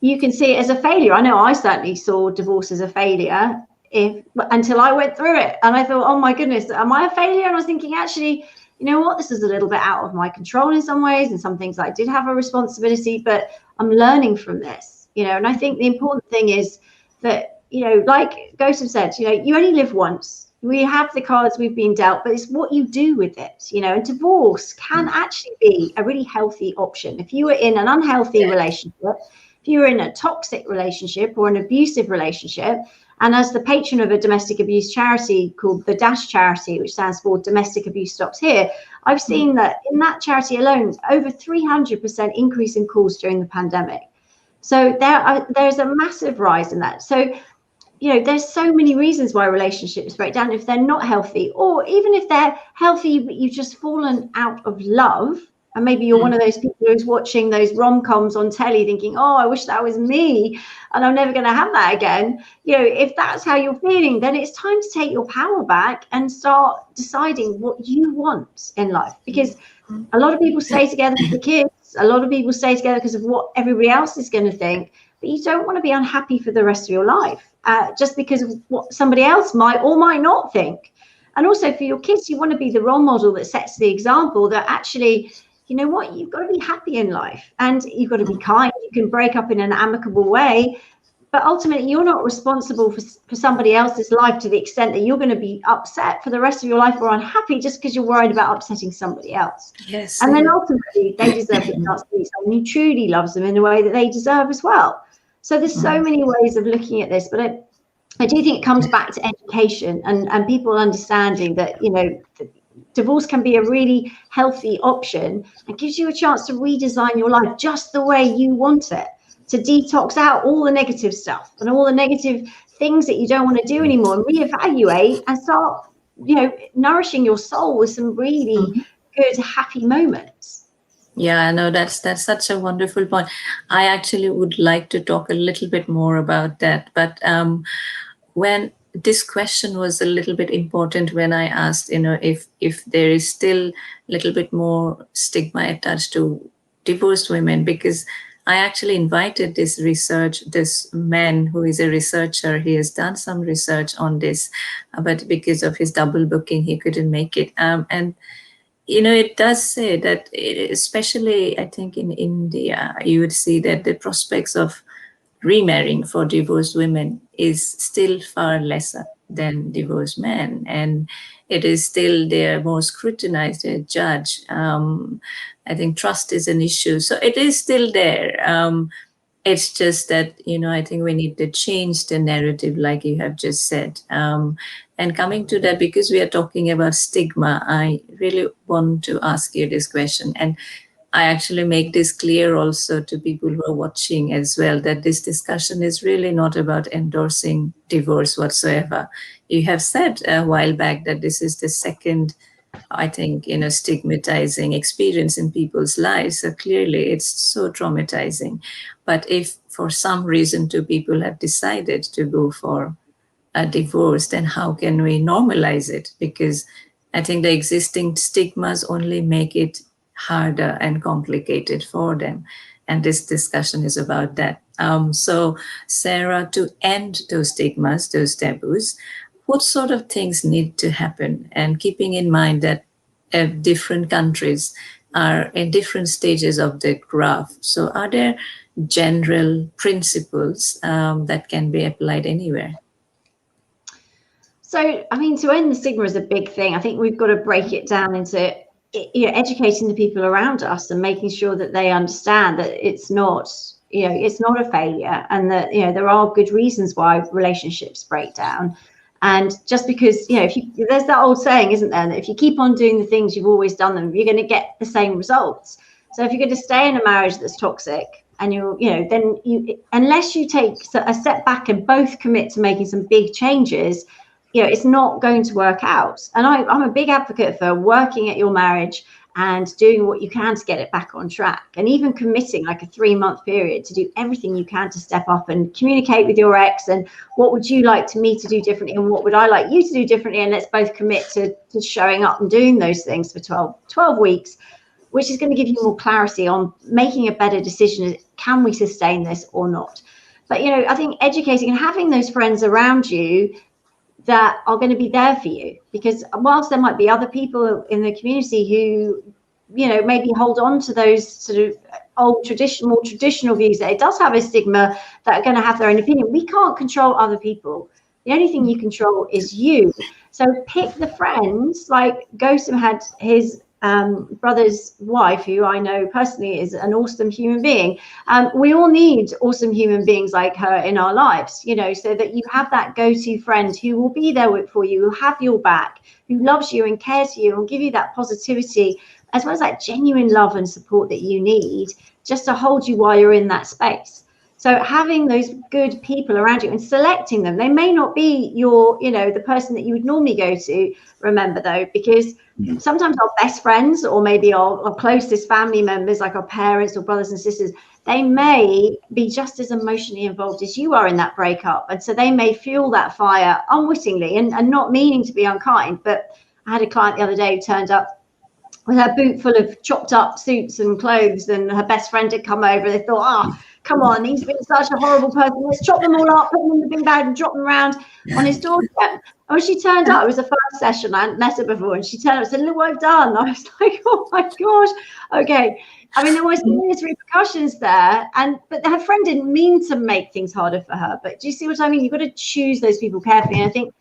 Speaker 2: you can see it as a failure. I know I certainly saw divorce as a failure until I went through it. And I thought, oh my goodness, am I a failure? And I was thinking, actually, this is a little bit out of my control in some ways, and some things I did have a responsibility, but I'm learning from this, and I think the important thing is that, like Gautam said, you only live once. We have the cards we've been dealt, but it's what you do with it, and divorce can actually be a really healthy option. If you were in an unhealthy relationship, if you were in a toxic relationship or an abusive relationship, and as the patron of a domestic abuse charity called the DASH charity, which stands for Domestic Abuse Stops Here, I've seen that in that charity alone, over 300% increase in calls during the pandemic. So there's a massive rise in that. So, there's so many reasons why relationships break down if they're not healthy, or even if they're healthy, but you've just fallen out of love. And maybe you're one of those people who's watching those rom-coms on telly thinking, oh, I wish that was me and I'm never going to have that again. If that's how you're feeling, then it's time to take your power back and start deciding what you want in life. Because a lot of people stay together for the kids. A lot of people stay together because of what everybody else is going to think. But you don't want to be unhappy for the rest of your life just because of what somebody else might or might not think. And also for your kids, you want to be the role model that sets the example that actually, you've got to be happy in life and you've got to be kind. You can break up in an amicable way, but ultimately you're not responsible for somebody else's life to the extent that you're going to be upset for the rest of your life or unhappy just because you're worried about upsetting somebody else.
Speaker 1: Yes.
Speaker 2: And then ultimately they deserve the chance to meet someone who truly loves them in the way that they deserve as well. So there's so many ways of looking at this, but I do think it comes back to education and people understanding that, divorce can be a really healthy option and gives you a chance to redesign your life just the way you want it. to detox out all the negative stuff and all the negative things that you don't want to do anymore, and reevaluate and start, nourishing your soul with some really good, happy moments.
Speaker 1: Yeah, no, that's such a wonderful point. I actually would like to talk a little bit more about that. But when this question was a little bit important, when I asked, if there is still a little bit more stigma attached to divorced women, because I actually invited this man who is a researcher. He has done some research on this, but because of his double booking, he couldn't make it. And it does say that, especially I think in India, you would see that the prospects of remarrying for divorced women is still far lesser than divorced men. And it is still, they're more scrutinized, they're judged. I think trust is an issue. So it is still there. It's just that, I think we need to change the narrative, like you have just said. And coming to that, because we are talking about stigma, I really want to ask you this question. And I actually make this clear also to people who are watching as well, that this discussion is really not about endorsing divorce whatsoever. You have said a while back that this is the second, I think, stigmatizing experience in people's lives. So clearly it's so traumatizing. But if for some reason two people have decided to go for a divorce, then how can we normalize it? Because I think the existing stigmas only make it harder and complicated for them. And this discussion is about that. So Sara, to end those stigmas, those taboos, what sort of things need to happen? And keeping in mind that different countries are in different stages of the graph. So are there general principles that can be applied anywhere?
Speaker 2: So, I mean, to end the stigma is a big thing. I think we've got to break it down into, educating the people around us and making sure that they understand that it's not, it's not a failure, and that, there are good reasons why relationships break down. And just because, there's that old saying, isn't there, that if you keep on doing the things you've always done them, you're going to get the same results. So if you're going to stay in a marriage that's toxic, and then unless you take a step back and both commit to making some big changes, it's not going to work out. And I'm a big advocate for working at your marriage and doing what you can to get it back on track, and even committing like a 3-month period to do everything you can to step up and communicate with your ex, and what would you like me to do differently, and what would I like you to do differently, and let's both commit to showing up and doing those things for 12 weeks, which is going to give you more clarity on making a better decision. Can we sustain this or not? But I think educating and having those friends around you that are going to be there for you, because whilst there might be other people in the community who, maybe hold on to those sort of more traditional views, that it does have a stigma, that are going to have their own opinion. We can't control other people. The only thing you control is you. So pick the friends. Like Gosam had his brother's wife, who I know personally is an awesome human being. We all need awesome human beings like her in our lives, so that you have that go-to friend who will be there for you, who have your back, who loves you and cares for you and give you that positivity, as well as that genuine love and support that you need, just to hold you while you're in that space. So having those good people around you and selecting them, they may not be your, the person that you would normally go to. Remember though, because sometimes our best friends, or maybe our closest family members, like our parents or brothers and sisters, they may be just as emotionally involved as you are in that breakup. And so they may fuel that fire unwittingly and not meaning to be unkind. But I had a client the other day who turned up with her boot full of chopped up suits and clothes, and her best friend had come over. They thought, come on, he's been such a horrible person. Let's chop them all up, put them in the bin bag and drop them around on his doorstep. And when she turned up, it was the first session. I hadn't met her before. And she turned up and said, look what I've done. I was like, oh my gosh. Okay. I mean, there was serious repercussions there. But her friend didn't mean to make things harder for her. But do you see what I mean? You've got to choose those people carefully. And I think,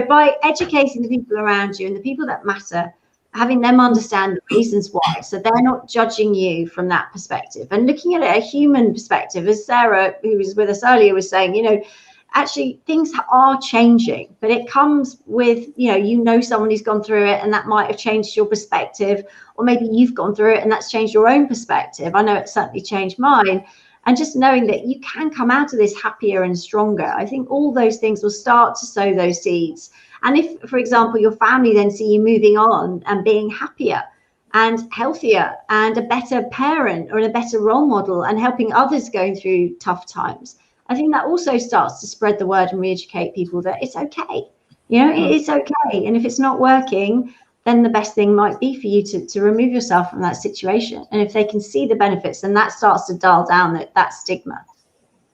Speaker 2: by educating the people around you and the people that matter, having them understand the reasons why, so they're not judging you from that perspective, and looking at it a human perspective, as Sara, who was with us earlier, was saying, actually things are changing, but it comes with, someone who's gone through it, and that might have changed your perspective, or maybe you've gone through it and that's changed your own perspective. I know it certainly changed mine. and just knowing that you can come out of this happier and stronger. I think all those things will start to sow those seeds. And if, for example, your family then see you moving on and being happier and healthier and a better parent or a better role model and helping others going through tough times, I think that also starts to spread the word and re-educate people that it's okay. You know, it's okay. And if it's not working, then the best thing might be for you to remove yourself from that situation. And if they can see the benefits, then that starts to dial down that stigma.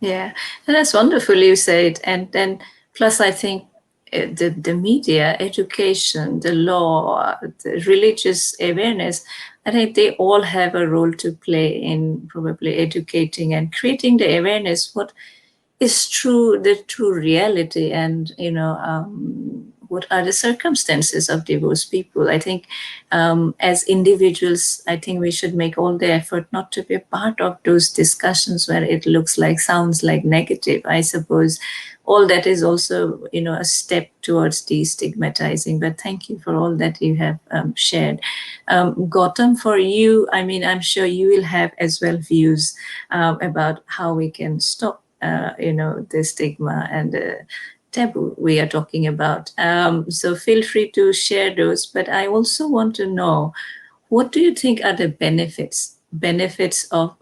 Speaker 1: Yeah, and that's wonderful you said. And then plus I think the media, education, the law, the religious awareness, I think they all have a role to play in probably educating and creating the awareness what is true, the true reality, and what are the circumstances of divorced people. I think as individuals, I think we should make all the effort not to be a part of those discussions where it looks like, sounds like negative. I suppose all that is also, a step towards destigmatizing. But thank you for all that you have shared. Gautam, for you, I mean, I'm sure you will have as well views about how we can stop the stigma and the taboo we are talking about. So feel free to share those. But I also want to know, what do you think are the benefits of,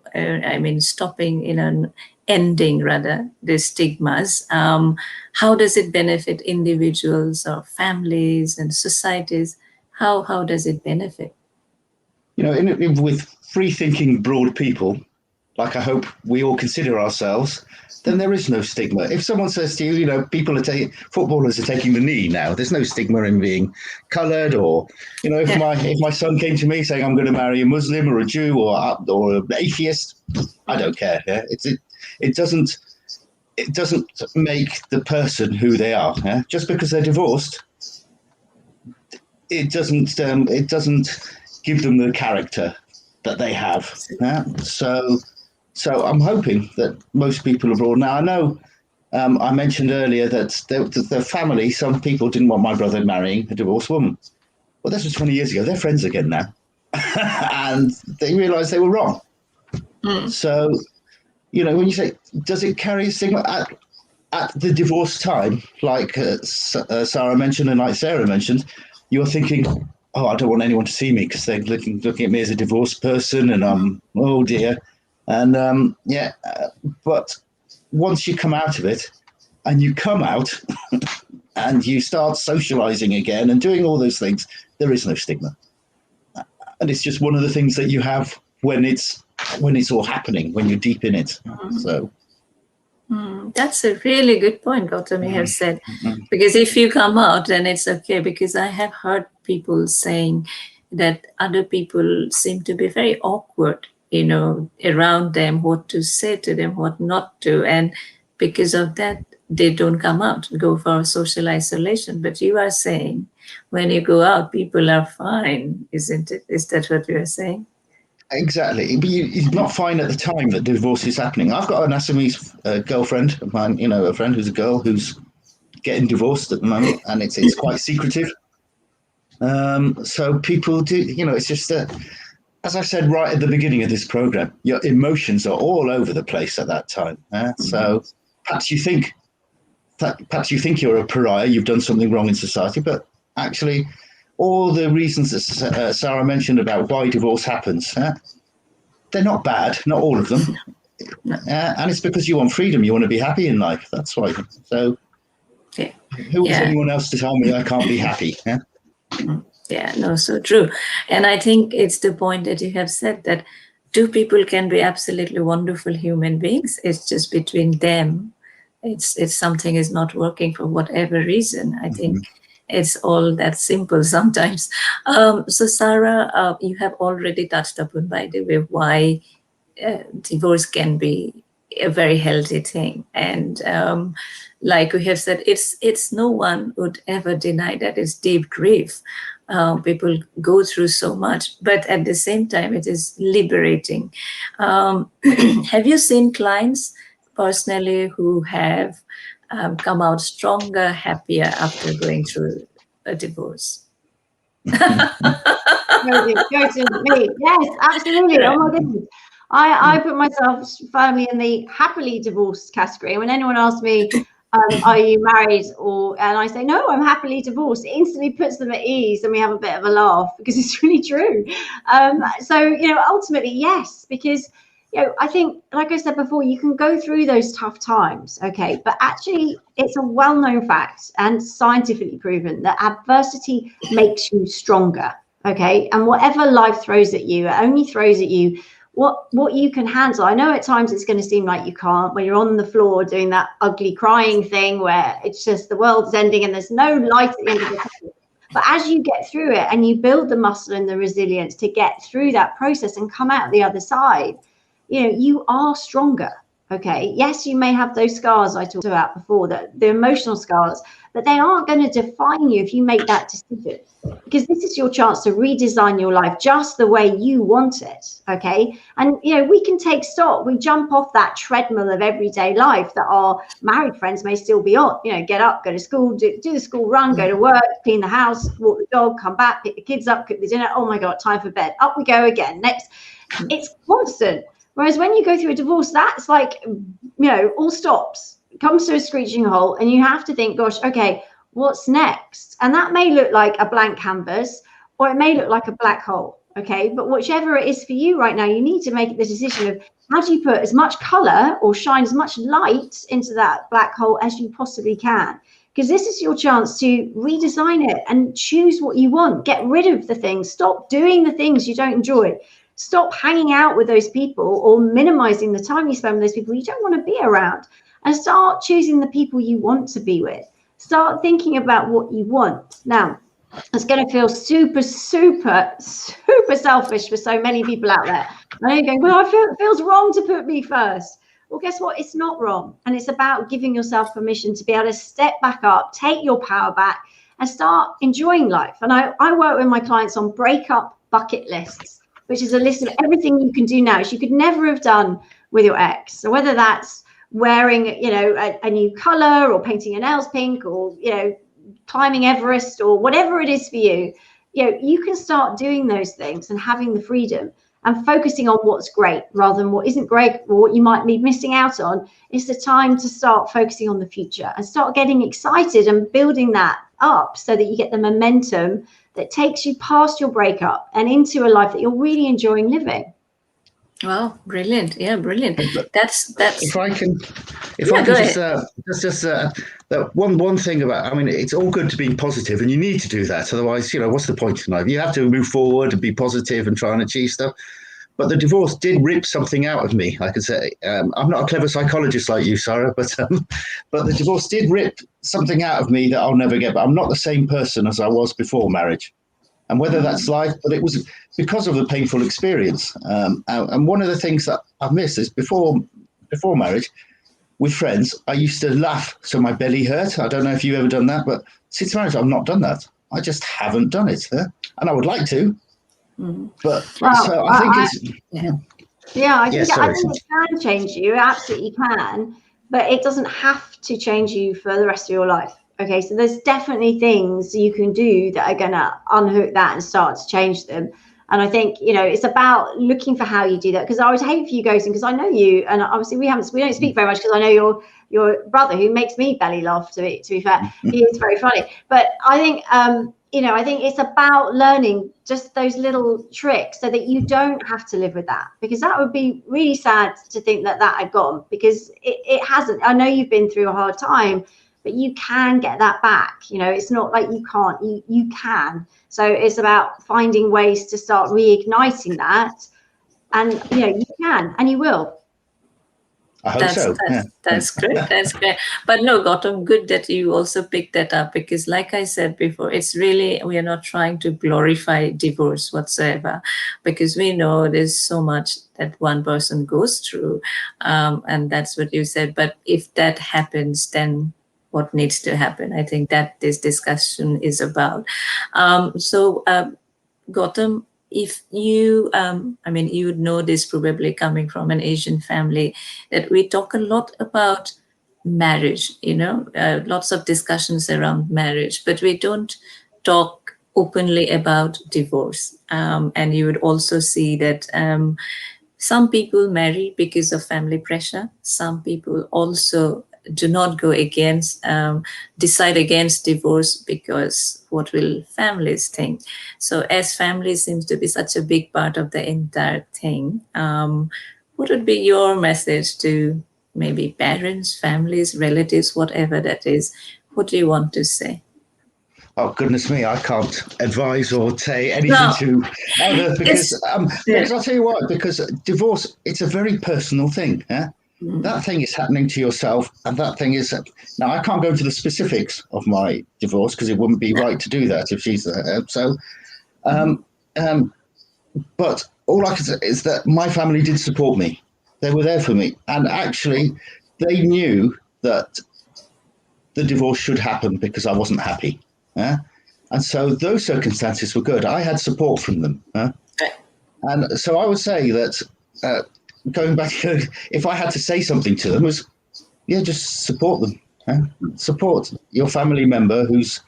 Speaker 1: stopping, ending rather the stigmas? How does it benefit individuals or families and societies? How does it benefit?
Speaker 3: With free-thinking, broad people, like I hope we all consider ourselves, then there is no stigma. If someone says to you, footballers are taking the knee now, there's no stigma in being coloured, or, if my son came to me saying I'm going to marry a Muslim or a Jew or an atheist, I don't care. Yeah? It doesn't make the person who they are. Yeah? Just because they're divorced, it doesn't give them the character that they have. Yeah? So I'm hoping that most people abroad now. I know I mentioned earlier that the family, some people didn't want my brother marrying a divorced woman. Well, this was 20 years ago. They're friends again now, and they realised they were wrong. So, when you say, does it carry a stigma at the divorce time, like Sara mentioned and like Sarah mentioned, you're thinking, oh, I don't want anyone to see me because they're looking at me as a divorced person, and oh dear. And but once you come out of it and you come out and you start socializing again and doing all those things, there is no stigma. And it's just one of the things that you have when it's all happening, when you're deep in it. So
Speaker 1: that's a really good point, Gautam, you have said. Because if you come out, then it's okay. Because I have heard people saying that other people seem to be very awkward, around them, what to say to them, what not to. And because of that, they don't come out, go for social isolation. But you are saying when you go out, people are fine, isn't it? Is that what you are saying?
Speaker 3: Exactly. But it's not fine at the time that divorce is happening. I've got an Assamese girlfriend of mine, a friend who's a girl who's getting divorced at the moment, and it's quite secretive. So people do, it's just that, as I said right at the beginning of this program, your emotions are all over the place at that time. So perhaps you think you're a pariah, you've done something wrong in society, but actually all the reasons that Sara mentioned about why divorce happens, they're not bad, not all of them. And it's because you want freedom, you want to be happy in life. That's why. So who is anyone else to tell me I can't be happy?
Speaker 1: Yeah, no, so true. And I think it's the point that you have said, that two people can be absolutely wonderful human beings. It's just between them. It's something is not working for whatever reason. I think it's all that simple sometimes. So Sara, you have already touched upon, by the way, why divorce can be a very healthy thing. And like we have said, it's no one would ever deny that it's deep grief. People go through so much, but at the same time, it is liberating. Have you seen clients personally who have come out stronger, happier after going through a divorce?
Speaker 2: Go to me. Yes, absolutely. Oh my goodness. I put myself firmly in the happily divorced category. When anyone asks me, are you married, and I say, no, I'm happily divorced, it instantly puts them at ease and we have a bit of a laugh because it's really true. So, ultimately, yes, because, I think, like I said before, you can go through those tough times, okay, but actually it's a well-known fact and scientifically proven that adversity makes you stronger, okay, and whatever life throws at you, it only throws at you what you can handle. I know at times it's going to seem like you can't, when you're on the floor doing that ugly crying thing where it's just the world's ending and there's no light at the end of the tunnel. But as you get through it and you build the muscle and the resilience to get through that process and come out the other side, you are stronger. Okay, yes, you may have those scars I talked about before, the emotional scars, but they aren't going to define you if you make that decision, because this is your chance to redesign your life just the way you want it. Okay, and we can take stock. We jump off that treadmill of everyday life that our married friends may still be on. Get up, go to school, do the school run, go to work, clean the house, walk the dog, come back, pick the kids up, cook the dinner. Oh my God, time for bed. Up we go again. Next, it's constant. Whereas when you go through a divorce, that's like, all stops, comes to a screeching halt, and you have to think, gosh, okay, what's next? And that may look like a blank canvas, or it may look like a black hole, okay? But whichever it is for you right now, you need to make the decision of how do you put as much color or shine as much light into that black hole as you possibly can? Because this is your chance to redesign it and choose what you want. Get rid of the things. Stop doing the things you don't enjoy. Stop hanging out with those people or minimizing the time you spend with those people you don't want to be around, and start choosing the people you want to be with. Start thinking about what you want. Now, it's going to feel super, super, super selfish for so many people out there. I know you're going, well, it feels wrong to put me first. Well, guess what? It's not wrong. And it's about giving yourself permission to be able to step back up, take your power back, and start enjoying life. And I work with my clients on breakup bucket lists, which is a list of everything you can do now, which you could never have done with your ex. So whether that's wearing, a new color, or painting your nails pink, or, climbing Everest, or whatever it is for you, you can start doing those things and having the freedom and focusing on what's great rather than what isn't great or what you might be missing out on. It's the time to start focusing on the future and start getting excited and building that up so that you get the momentum that takes you past your breakup and into a life that you're really enjoying living.
Speaker 1: Wow, brilliant! Yeah, brilliant. That's.
Speaker 3: If I can just that one thing about. I mean, it's all good to be positive, and you need to do that. Otherwise, what's the point in life? You have to move forward and be positive and try and achieve stuff. But the divorce did rip something out of me. I could say I'm not a clever psychologist like you, Sara, but the divorce did rip something out of me that I'll never get. But I'm not the same person as I was before marriage. And whether that's life, but it was because of the painful experience. And one of the things that I've missed is before marriage, with friends, I used to laugh so my belly hurt. I don't know if you've ever done that, but since marriage, I've not done that. I just haven't done it. And I would like to. But so I think it's...
Speaker 2: I think it can change you. It absolutely can. But it doesn't have to change you for the rest of your life. Okay, so there's definitely things you can do that are going to unhook that and start to change them. And I think, it's about looking for how you do that, because I would hate for you ghosting, because I know you, and obviously we don't speak very much because I know your brother, who makes me belly laugh, to be fair. He is very funny. But I think, I think it's about learning just those little tricks so that you don't have to live with that, because that would be really sad to think that had gone, because it hasn't. I know you've been through a hard time, but you can get that back. It's not like you can't, you can. So it's about finding ways to start reigniting that. And, you can, and you will.
Speaker 3: I hope so.
Speaker 1: That's great. That's great. But no, Gautam, good that you also picked that up, because like I said before, it's really, we are not trying to glorify divorce whatsoever, because we know there's so much that one person goes through. And that's what you said. But if that happens, then what needs to happen? I think that this discussion is about. So Gautam, if you, you would know this probably coming from an Asian family, that we talk a lot about marriage, lots of discussions around marriage, but we don't talk openly about divorce. And you would also see that Some people marry because of family pressure. Some people also do not go against, decide against divorce because what will families think? So as family seems to be such a big part of the entire thing, what would be your message to maybe parents, families, relatives, whatever that is? What do you want to say?
Speaker 3: Oh goodness me, I can't advise or say anything
Speaker 1: No,
Speaker 3: to others
Speaker 1: it's yeah.
Speaker 3: because I'll tell you why. Because divorce, it's a very personal thing. Yeah?
Speaker 1: Mm.
Speaker 3: That thing is happening to yourself, and that thing is now. I can't go into the specifics of my divorce because it wouldn't be right to do that if she's there. So, um, um, but all I can say is that my family did support me. They were there for me, and actually, they knew that the divorce should happen because I wasn't happy. Yeah? And so those circumstances were good. I had support from them. And so I would say that going back, if I had to say something to them, was yeah, just support them. Support your family member who's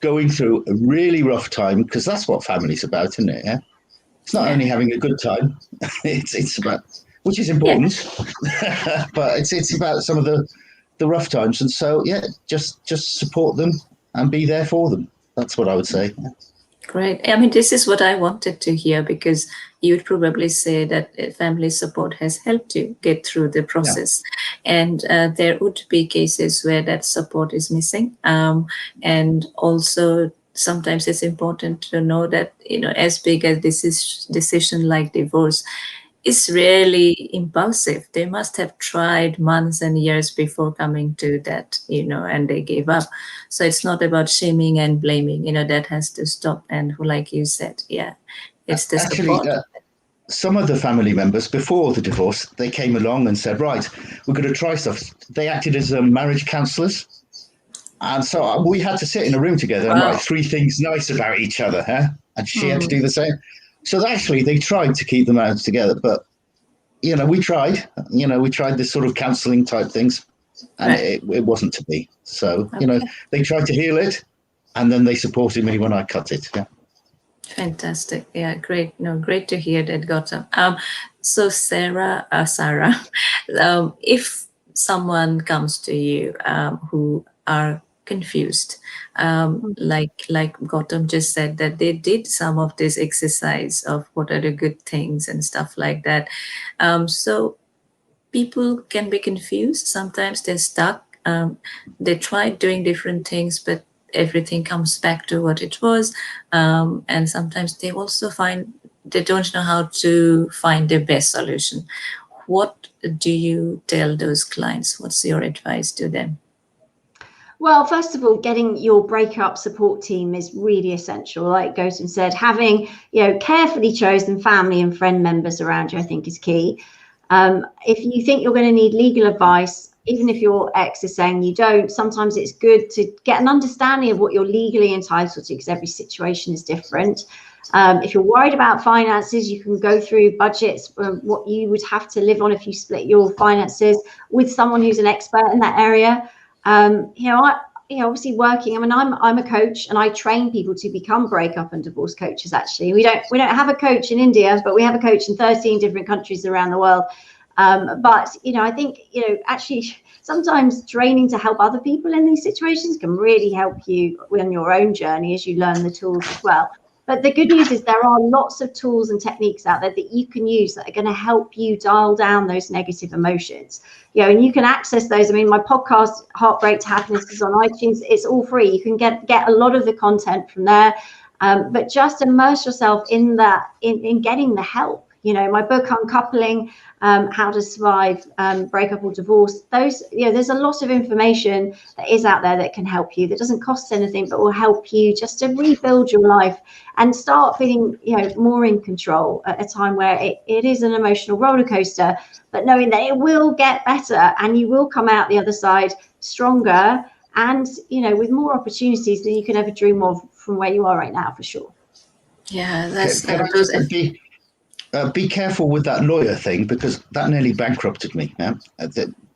Speaker 3: going through a really rough time, because that's what family's about, isn't it? Yeah? It's not only having a good time, it's about, which is important, but it's about some of the rough times. And so, yeah, just support them and be there for them. That's what I would say.
Speaker 1: Great. I mean, this is what I wanted to hear, because you would probably say that family support has helped you get through the process. And there would be cases where that support is missing. And also, sometimes it's important to know that, as big as this is decision like divorce, is really impulsive. They must have tried months and years before coming to that, and they gave up. So it's not about shaming and blaming, that has to stop. And like you said, it's the
Speaker 3: Actually,
Speaker 1: support.
Speaker 3: some of the family members before the divorce, they came along and said, right, we're going to try stuff. They acted as marriage counselors. And so we had to sit in a room together and write 3 things nice about each other. And she had to do the same. So actually, they tried to keep the marriage together, but we tried. We tried this sort of counselling type things, and it wasn't to be. So they tried to heal it, and then they supported me when I cut it. Yeah.
Speaker 1: Fantastic. Yeah, great. No, great to hear that, Gautam. So Sara, if someone comes to you who are confused, like Gautam just said, that they did some of this exercise of what are the good things and stuff like that. So people can be confused. Sometimes they're stuck. They try doing different things, but everything comes back to what it was. And sometimes they also find they don't know how to find the best solution. What do you tell those clients? What's your advice to them?
Speaker 2: Well, first of all, getting your breakup support team is really essential. Like Gautam said, having carefully chosen family and friend members around you, I think, is key. If you think you're going to need legal advice, even if your ex is saying you don't, sometimes it's good to get an understanding of what you're legally entitled to, because every situation is different. If you're worried about finances, you can go through budgets, what you would have to live on if you split your finances with someone who's an expert in that area. Obviously working. I mean, I'm a coach, and I train people to become breakup and divorce coaches. Actually, we don't have a coach in India, but we have a coach in 13 different countries around the world. But I think actually sometimes training to help other people in these situations can really help you on your own journey as you learn the tools as well. But the good news is there are lots of tools and techniques out there that you can use that are going to help you dial down those negative emotions. And you can access those. I mean, my podcast, Heartbreak to Happiness, is on iTunes. It's all free. You can get a lot of the content from there. But just immerse yourself in that, in getting the help. My book, Uncoupling, How to Survive Breakup or Divorce, those, there's a lot of information that is out there that can help you, that doesn't cost anything, but will help you just to rebuild your life and start feeling, more in control at a time where it is an emotional roller coaster, but knowing that it will get better and you will come out the other side stronger and, with more opportunities than you can ever dream of from where you are right now, for sure.
Speaker 1: Yeah, that's
Speaker 3: be careful with that lawyer thing, because that nearly bankrupted me. Yeah?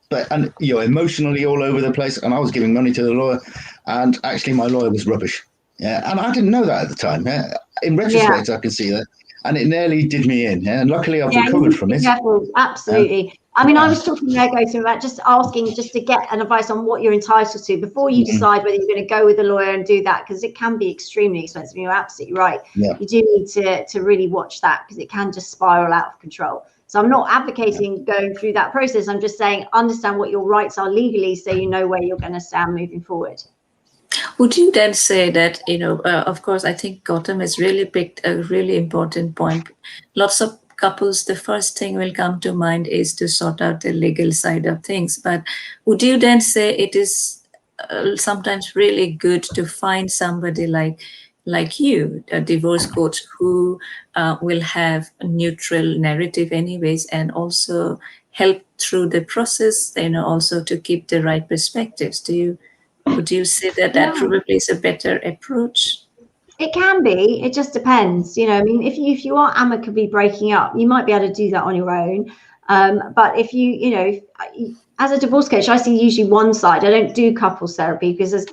Speaker 3: But emotionally all over the place, and I was giving money to the lawyer, and actually my lawyer was rubbish. Yeah, and I didn't know that at the time. Yeah? In retrospect, I can see that. and it nearly did me in. Yeah? And luckily, I've
Speaker 2: Yeah, you
Speaker 3: recovered
Speaker 2: need to
Speaker 3: from
Speaker 2: be
Speaker 3: it.
Speaker 2: careful. Absolutely. I mean, I was talking there, Gautam, about just asking just to get an advice on what you're entitled to before you decide whether you're going to go with a lawyer and do that, because it can be extremely expensive. You're absolutely right.
Speaker 3: Yeah.
Speaker 2: You do need to really watch that, because it can just spiral out of control. So I'm not advocating going through that process. I'm just saying understand what your rights are legally, so you know where you're going to stand moving forward.
Speaker 1: Would you then say that, of course, I think Gautam has really picked a really important point. Lots of couples, the first thing will come to mind is to sort out the legal side of things. But would you then say it is sometimes really good to find somebody like you, a divorce coach, who will have a neutral narrative anyways, and also help through the process, also to keep the right perspectives? Would you say that that probably is a better approach?
Speaker 2: It can be. It just depends. I mean, if you are amicably breaking up, you might be able to do that on your own. But if as a divorce coach, I see usually one side. I don't do couples therapy because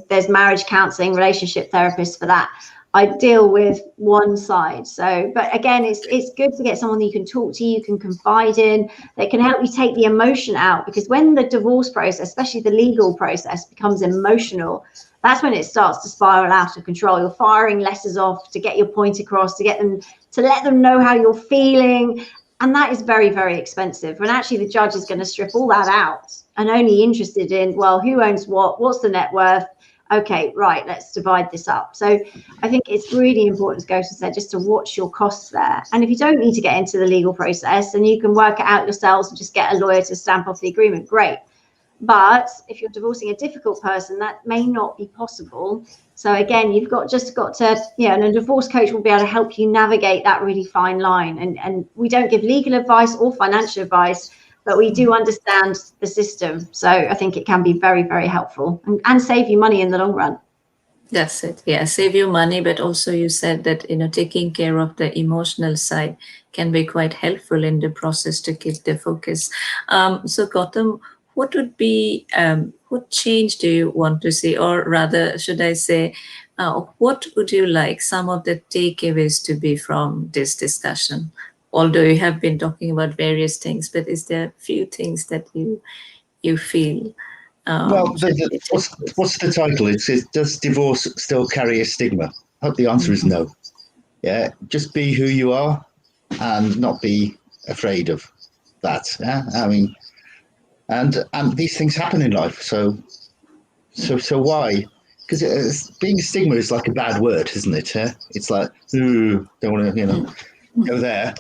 Speaker 2: there's marriage counselling, relationship therapists for that. I deal with one side. So, but again, it's good to get someone that you can talk to, you can confide in, that can help you take the emotion out. Because when the divorce process, especially the legal process, becomes emotional, that's when it starts to spiral out of control. You're firing letters off to get your point across, to let them know how you're feeling. And that is very, very expensive. When actually the judge is going to strip all that out and only interested in, well, who owns what? What's the net worth? Okay, right, let's divide this up. So I think it's really important, as Gautam said, just to watch your costs there. And if you don't need to get into the legal process and you can work it out yourselves and just get a lawyer to stamp off the agreement, great. But if you're divorcing a difficult person, that may not be possible. So again, you've got to, and a divorce coach will be able to help you navigate that really fine line. And we don't give legal advice or financial advice, but we do understand the system. So I think it can be very, very helpful and save you money in the long run.
Speaker 1: That's it. Yeah, save you money, but also you said that, taking care of the emotional side can be quite helpful in the process to keep the focus. So Gautam, what would be, what change do you want to see? Or rather, should I say, what would you like some of the takeaways to be from this discussion? Although you have been talking about various things, but is there a few things that you feel?
Speaker 3: Well, what's the title? It says, does divorce still carry a stigma? I hope the answer is no. Yeah, just be who you are and not be afraid of that. Yeah, I mean, and these things happen in life. So why? Because being a stigma is like a bad word, isn't it? Yeah? It's like, don't want to, go there.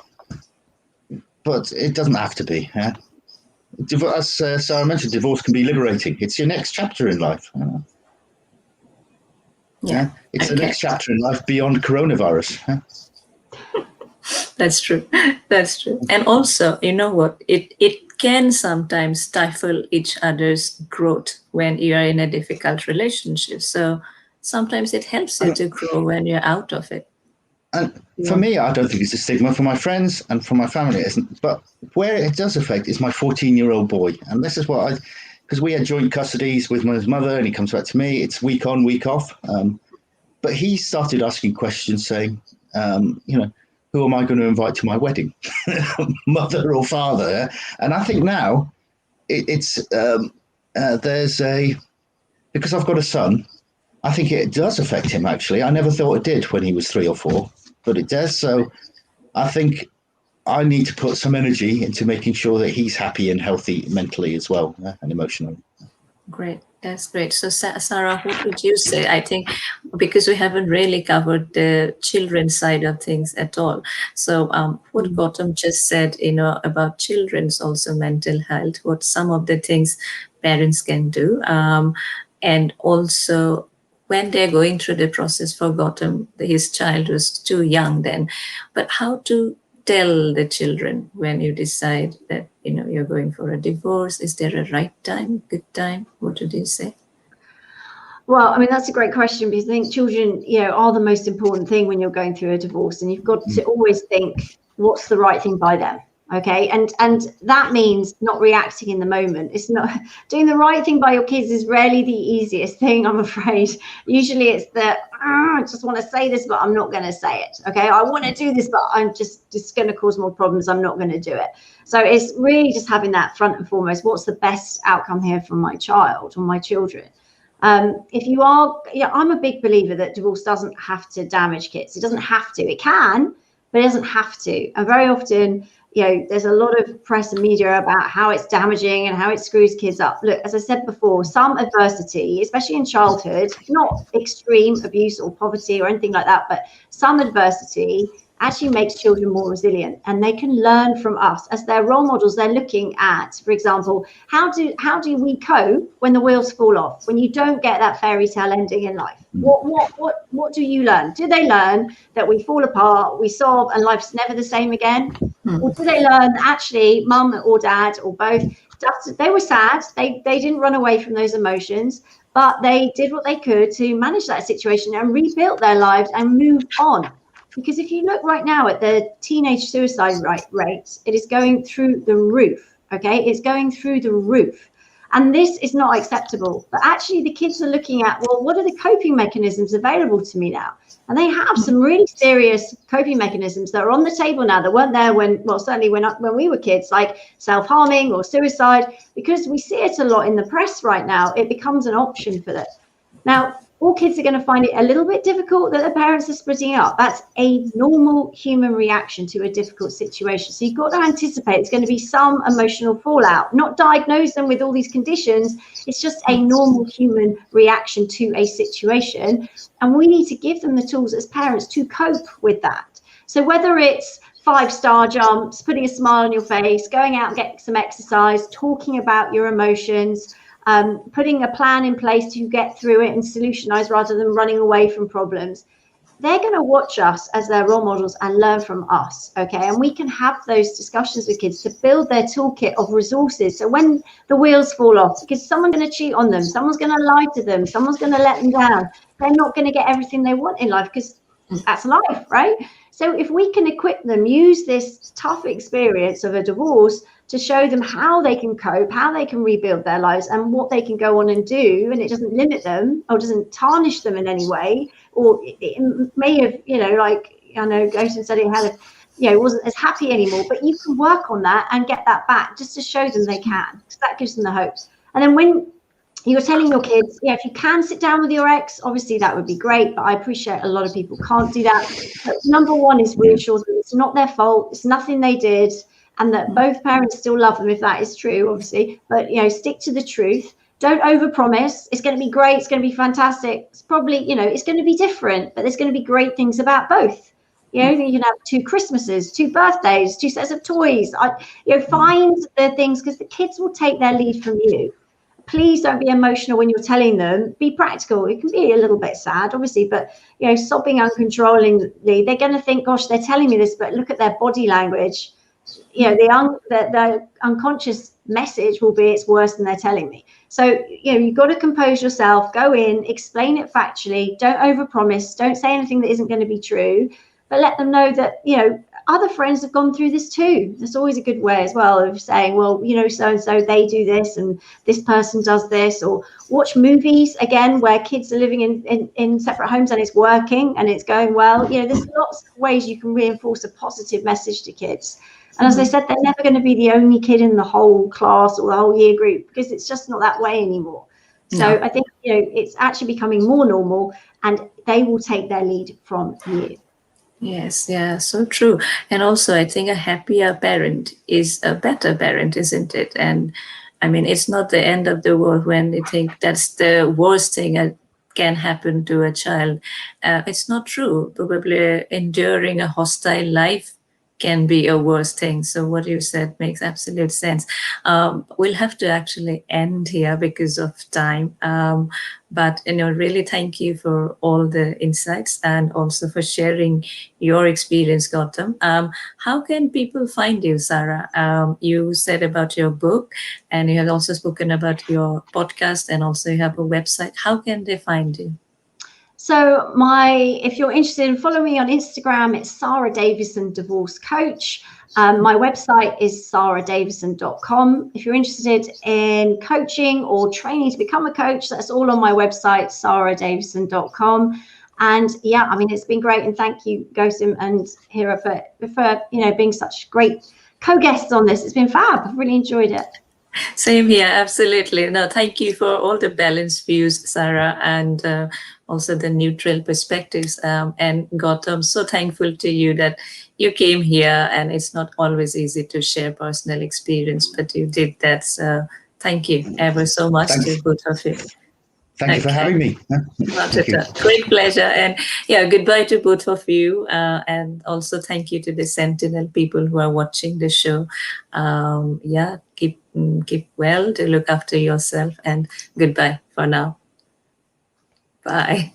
Speaker 3: But it doesn't have to be. Yeah? As Sara mentioned, divorce can be liberating. It's your next chapter in life. Yeah, it's the next chapter in life beyond coronavirus.
Speaker 1: That's true. That's true. And also, you know what? It can sometimes stifle each other's growth when you are in a difficult relationship. So sometimes it helps you to grow when you're out of it.
Speaker 3: And for me, I don't think it's a stigma. For my friends and for my family, it isn't. But where it does affect is my 14-year-old boy. And this is what because we had joint custodies with his mother and he comes back to me. It's week on, week off. But he started asking questions saying, who am I going to invite to my wedding? Mother or father? And I think now there's because I've got a son, I think it does affect him, actually. I never thought it did when he was 3 or 4, but it does. So I think I need to put some energy into making sure that he's happy and healthy mentally as well, and emotionally. Great.
Speaker 1: That's great. So, Sara, what would you say? I think because we haven't really covered the children's side of things at all. So, what Gautam just said, about children's also mental health, what some of the things parents can do, and also when they're going through the process for Gautam, his child was too young then, but how to tell the children when you decide that you're going for a divorce? Is there a right time, good time? What would you say?
Speaker 2: Well, I mean, that's a great question, because I think children, are the most important thing when you're going through a divorce, and you've got to always think, what's the right thing by them? Okay, and that means not reacting in the moment. It's not doing the right thing by your kids is rarely the easiest thing, I'm afraid. Usually it's the I just want to say this, but I'm not going to say it. Okay, I want to do this, but I'm just going to cause more problems. I'm not going to do it. So it's really just having that front and foremost. What's the best outcome here for my child or my children? If you are, I'm a big believer that divorce doesn't have to damage kids. It doesn't have to. It can, but it doesn't have to. And very often, there's a lot of press and media about how it's damaging and how it screws kids up. Look, as I said before, some adversity, especially in childhood, not extreme abuse or poverty or anything like that, but some adversity actually makes children more resilient, and they can learn from us as their role models. They're looking at, for example, how do we cope when the wheels fall off, when you don't get that fairy tale ending in life? What do you learn? Do they learn that we fall apart, we sob, and life's never the same again? Or do they learn that actually mum or dad or both, they were sad, they didn't run away from those emotions, but they did what they could to manage that situation and rebuild their lives and move on? Because if you look right now at the teenage suicide rate, it is going through the roof. Okay, it's going through the roof. And this is not acceptable. But actually, the kids are looking at, well, what are the coping mechanisms available to me now? And they have some really serious coping mechanisms that are on the table now that weren't there certainly when we were kids, like self-harming or suicide. Because we see it a lot in the press right now, it becomes an option for them. Now, all kids are going to find it a little bit difficult that their parents are splitting up. That's a normal human reaction to a difficult situation. So you've got to anticipate it's going to be some emotional fallout, not diagnose them with all these conditions. It's just a normal human reaction to a situation. And we need to give them the tools as parents to cope with that. So whether it's 5-star jumps, putting a smile on your face, going out and getting some exercise, talking about your emotions, putting a plan in place to get through it and solutionize rather than running away from problems. They're going to watch us as their role models and learn from us. Okay, and we can have those discussions with kids to build their toolkit of resources. So when the wheels fall off, because someone's going to cheat on them, someone's going to lie to them, someone's going to let them down, they're not going to get everything they want in life, because that's life, right? So if we can equip them, use this tough experience of a divorce to show them how they can cope, how they can rebuild their lives, and what they can go on and do, and it doesn't limit them or doesn't tarnish them in any way, or it may have, like, I know Davison said it wasn't as happy anymore, but you can work on that and get that back just to show them they can. So that gives them the hope. And then when you're telling your kids, if you can sit down with your ex, obviously that would be great, but I appreciate a lot of people can't do that. But number one is reassure them it's not their fault, it's nothing they did, and that both parents still love them, if that is true, obviously. But stick to the truth. Don't overpromise. It's going to be great, it's going to be fantastic. It's probably, it's going to be different, but there's going to be great things about both. You can have 2 Christmases, 2 birthdays, 2 sets of toys. Find the things, because the kids will take their lead from you. Please don't be emotional when you're telling them. Be practical. It can be a little bit sad, obviously, but sobbing uncontrollably, they're going to think, gosh, they're telling me this, but look at their body language. The unconscious message will be, it's worse than they're telling me. So you've got to compose yourself, go in, explain it factually, don't overpromise, don't say anything that isn't going to be true, but let them know that other friends have gone through this too. That's always a good way as well of saying, well, so and so, they do this and this person does this. Or watch movies again where kids are living in separate homes and it's working and it's going well. There's lots of ways you can reinforce a positive message to kids. And as I said, they're never going to be the only kid in the whole class or the whole year group, because it's just not that way anymore. So I think it's actually becoming more normal, and they will take their lead from you.
Speaker 1: Yes, yeah, so true. And also, I think a happier parent is a better parent, isn't it? And I mean, it's not the end of the world when they think that's the worst thing that can happen to a child. It's not true. Probably enduring a hostile life can be a worse thing. So what you said makes absolute sense. We'll have to actually end here because of time. But really thank you for all the insights and also for sharing your experience, Gautam. How can people find you, Sara? You said about your book, and you have also spoken about your podcast, and also you have a website. How can they find you?
Speaker 2: So if you're interested in following me on Instagram, it's Sara Davison Divorce Coach. My website is saradavison.com. If you're interested in coaching or training to become a coach, that's all on my website, saradavison.com. And yeah, I mean, it's been great. And thank you, Gautam and Hira, for being such great co-guests on this. It's been fab. I've really enjoyed it.
Speaker 1: Same here, absolutely. No, thank you for all the balanced views, Sara, and also the neutral perspectives. And Gautam, so thankful to you that you came here, and it's not always easy to share personal experience, but you did that. So thank you ever so much to both of you.
Speaker 3: Thank you for having me.
Speaker 1: Not at all. Great pleasure. And yeah, goodbye to both of you. And also thank you to the Sentinel people who are watching the show. Yeah, keep well, to look after yourself, and goodbye for now. Bye.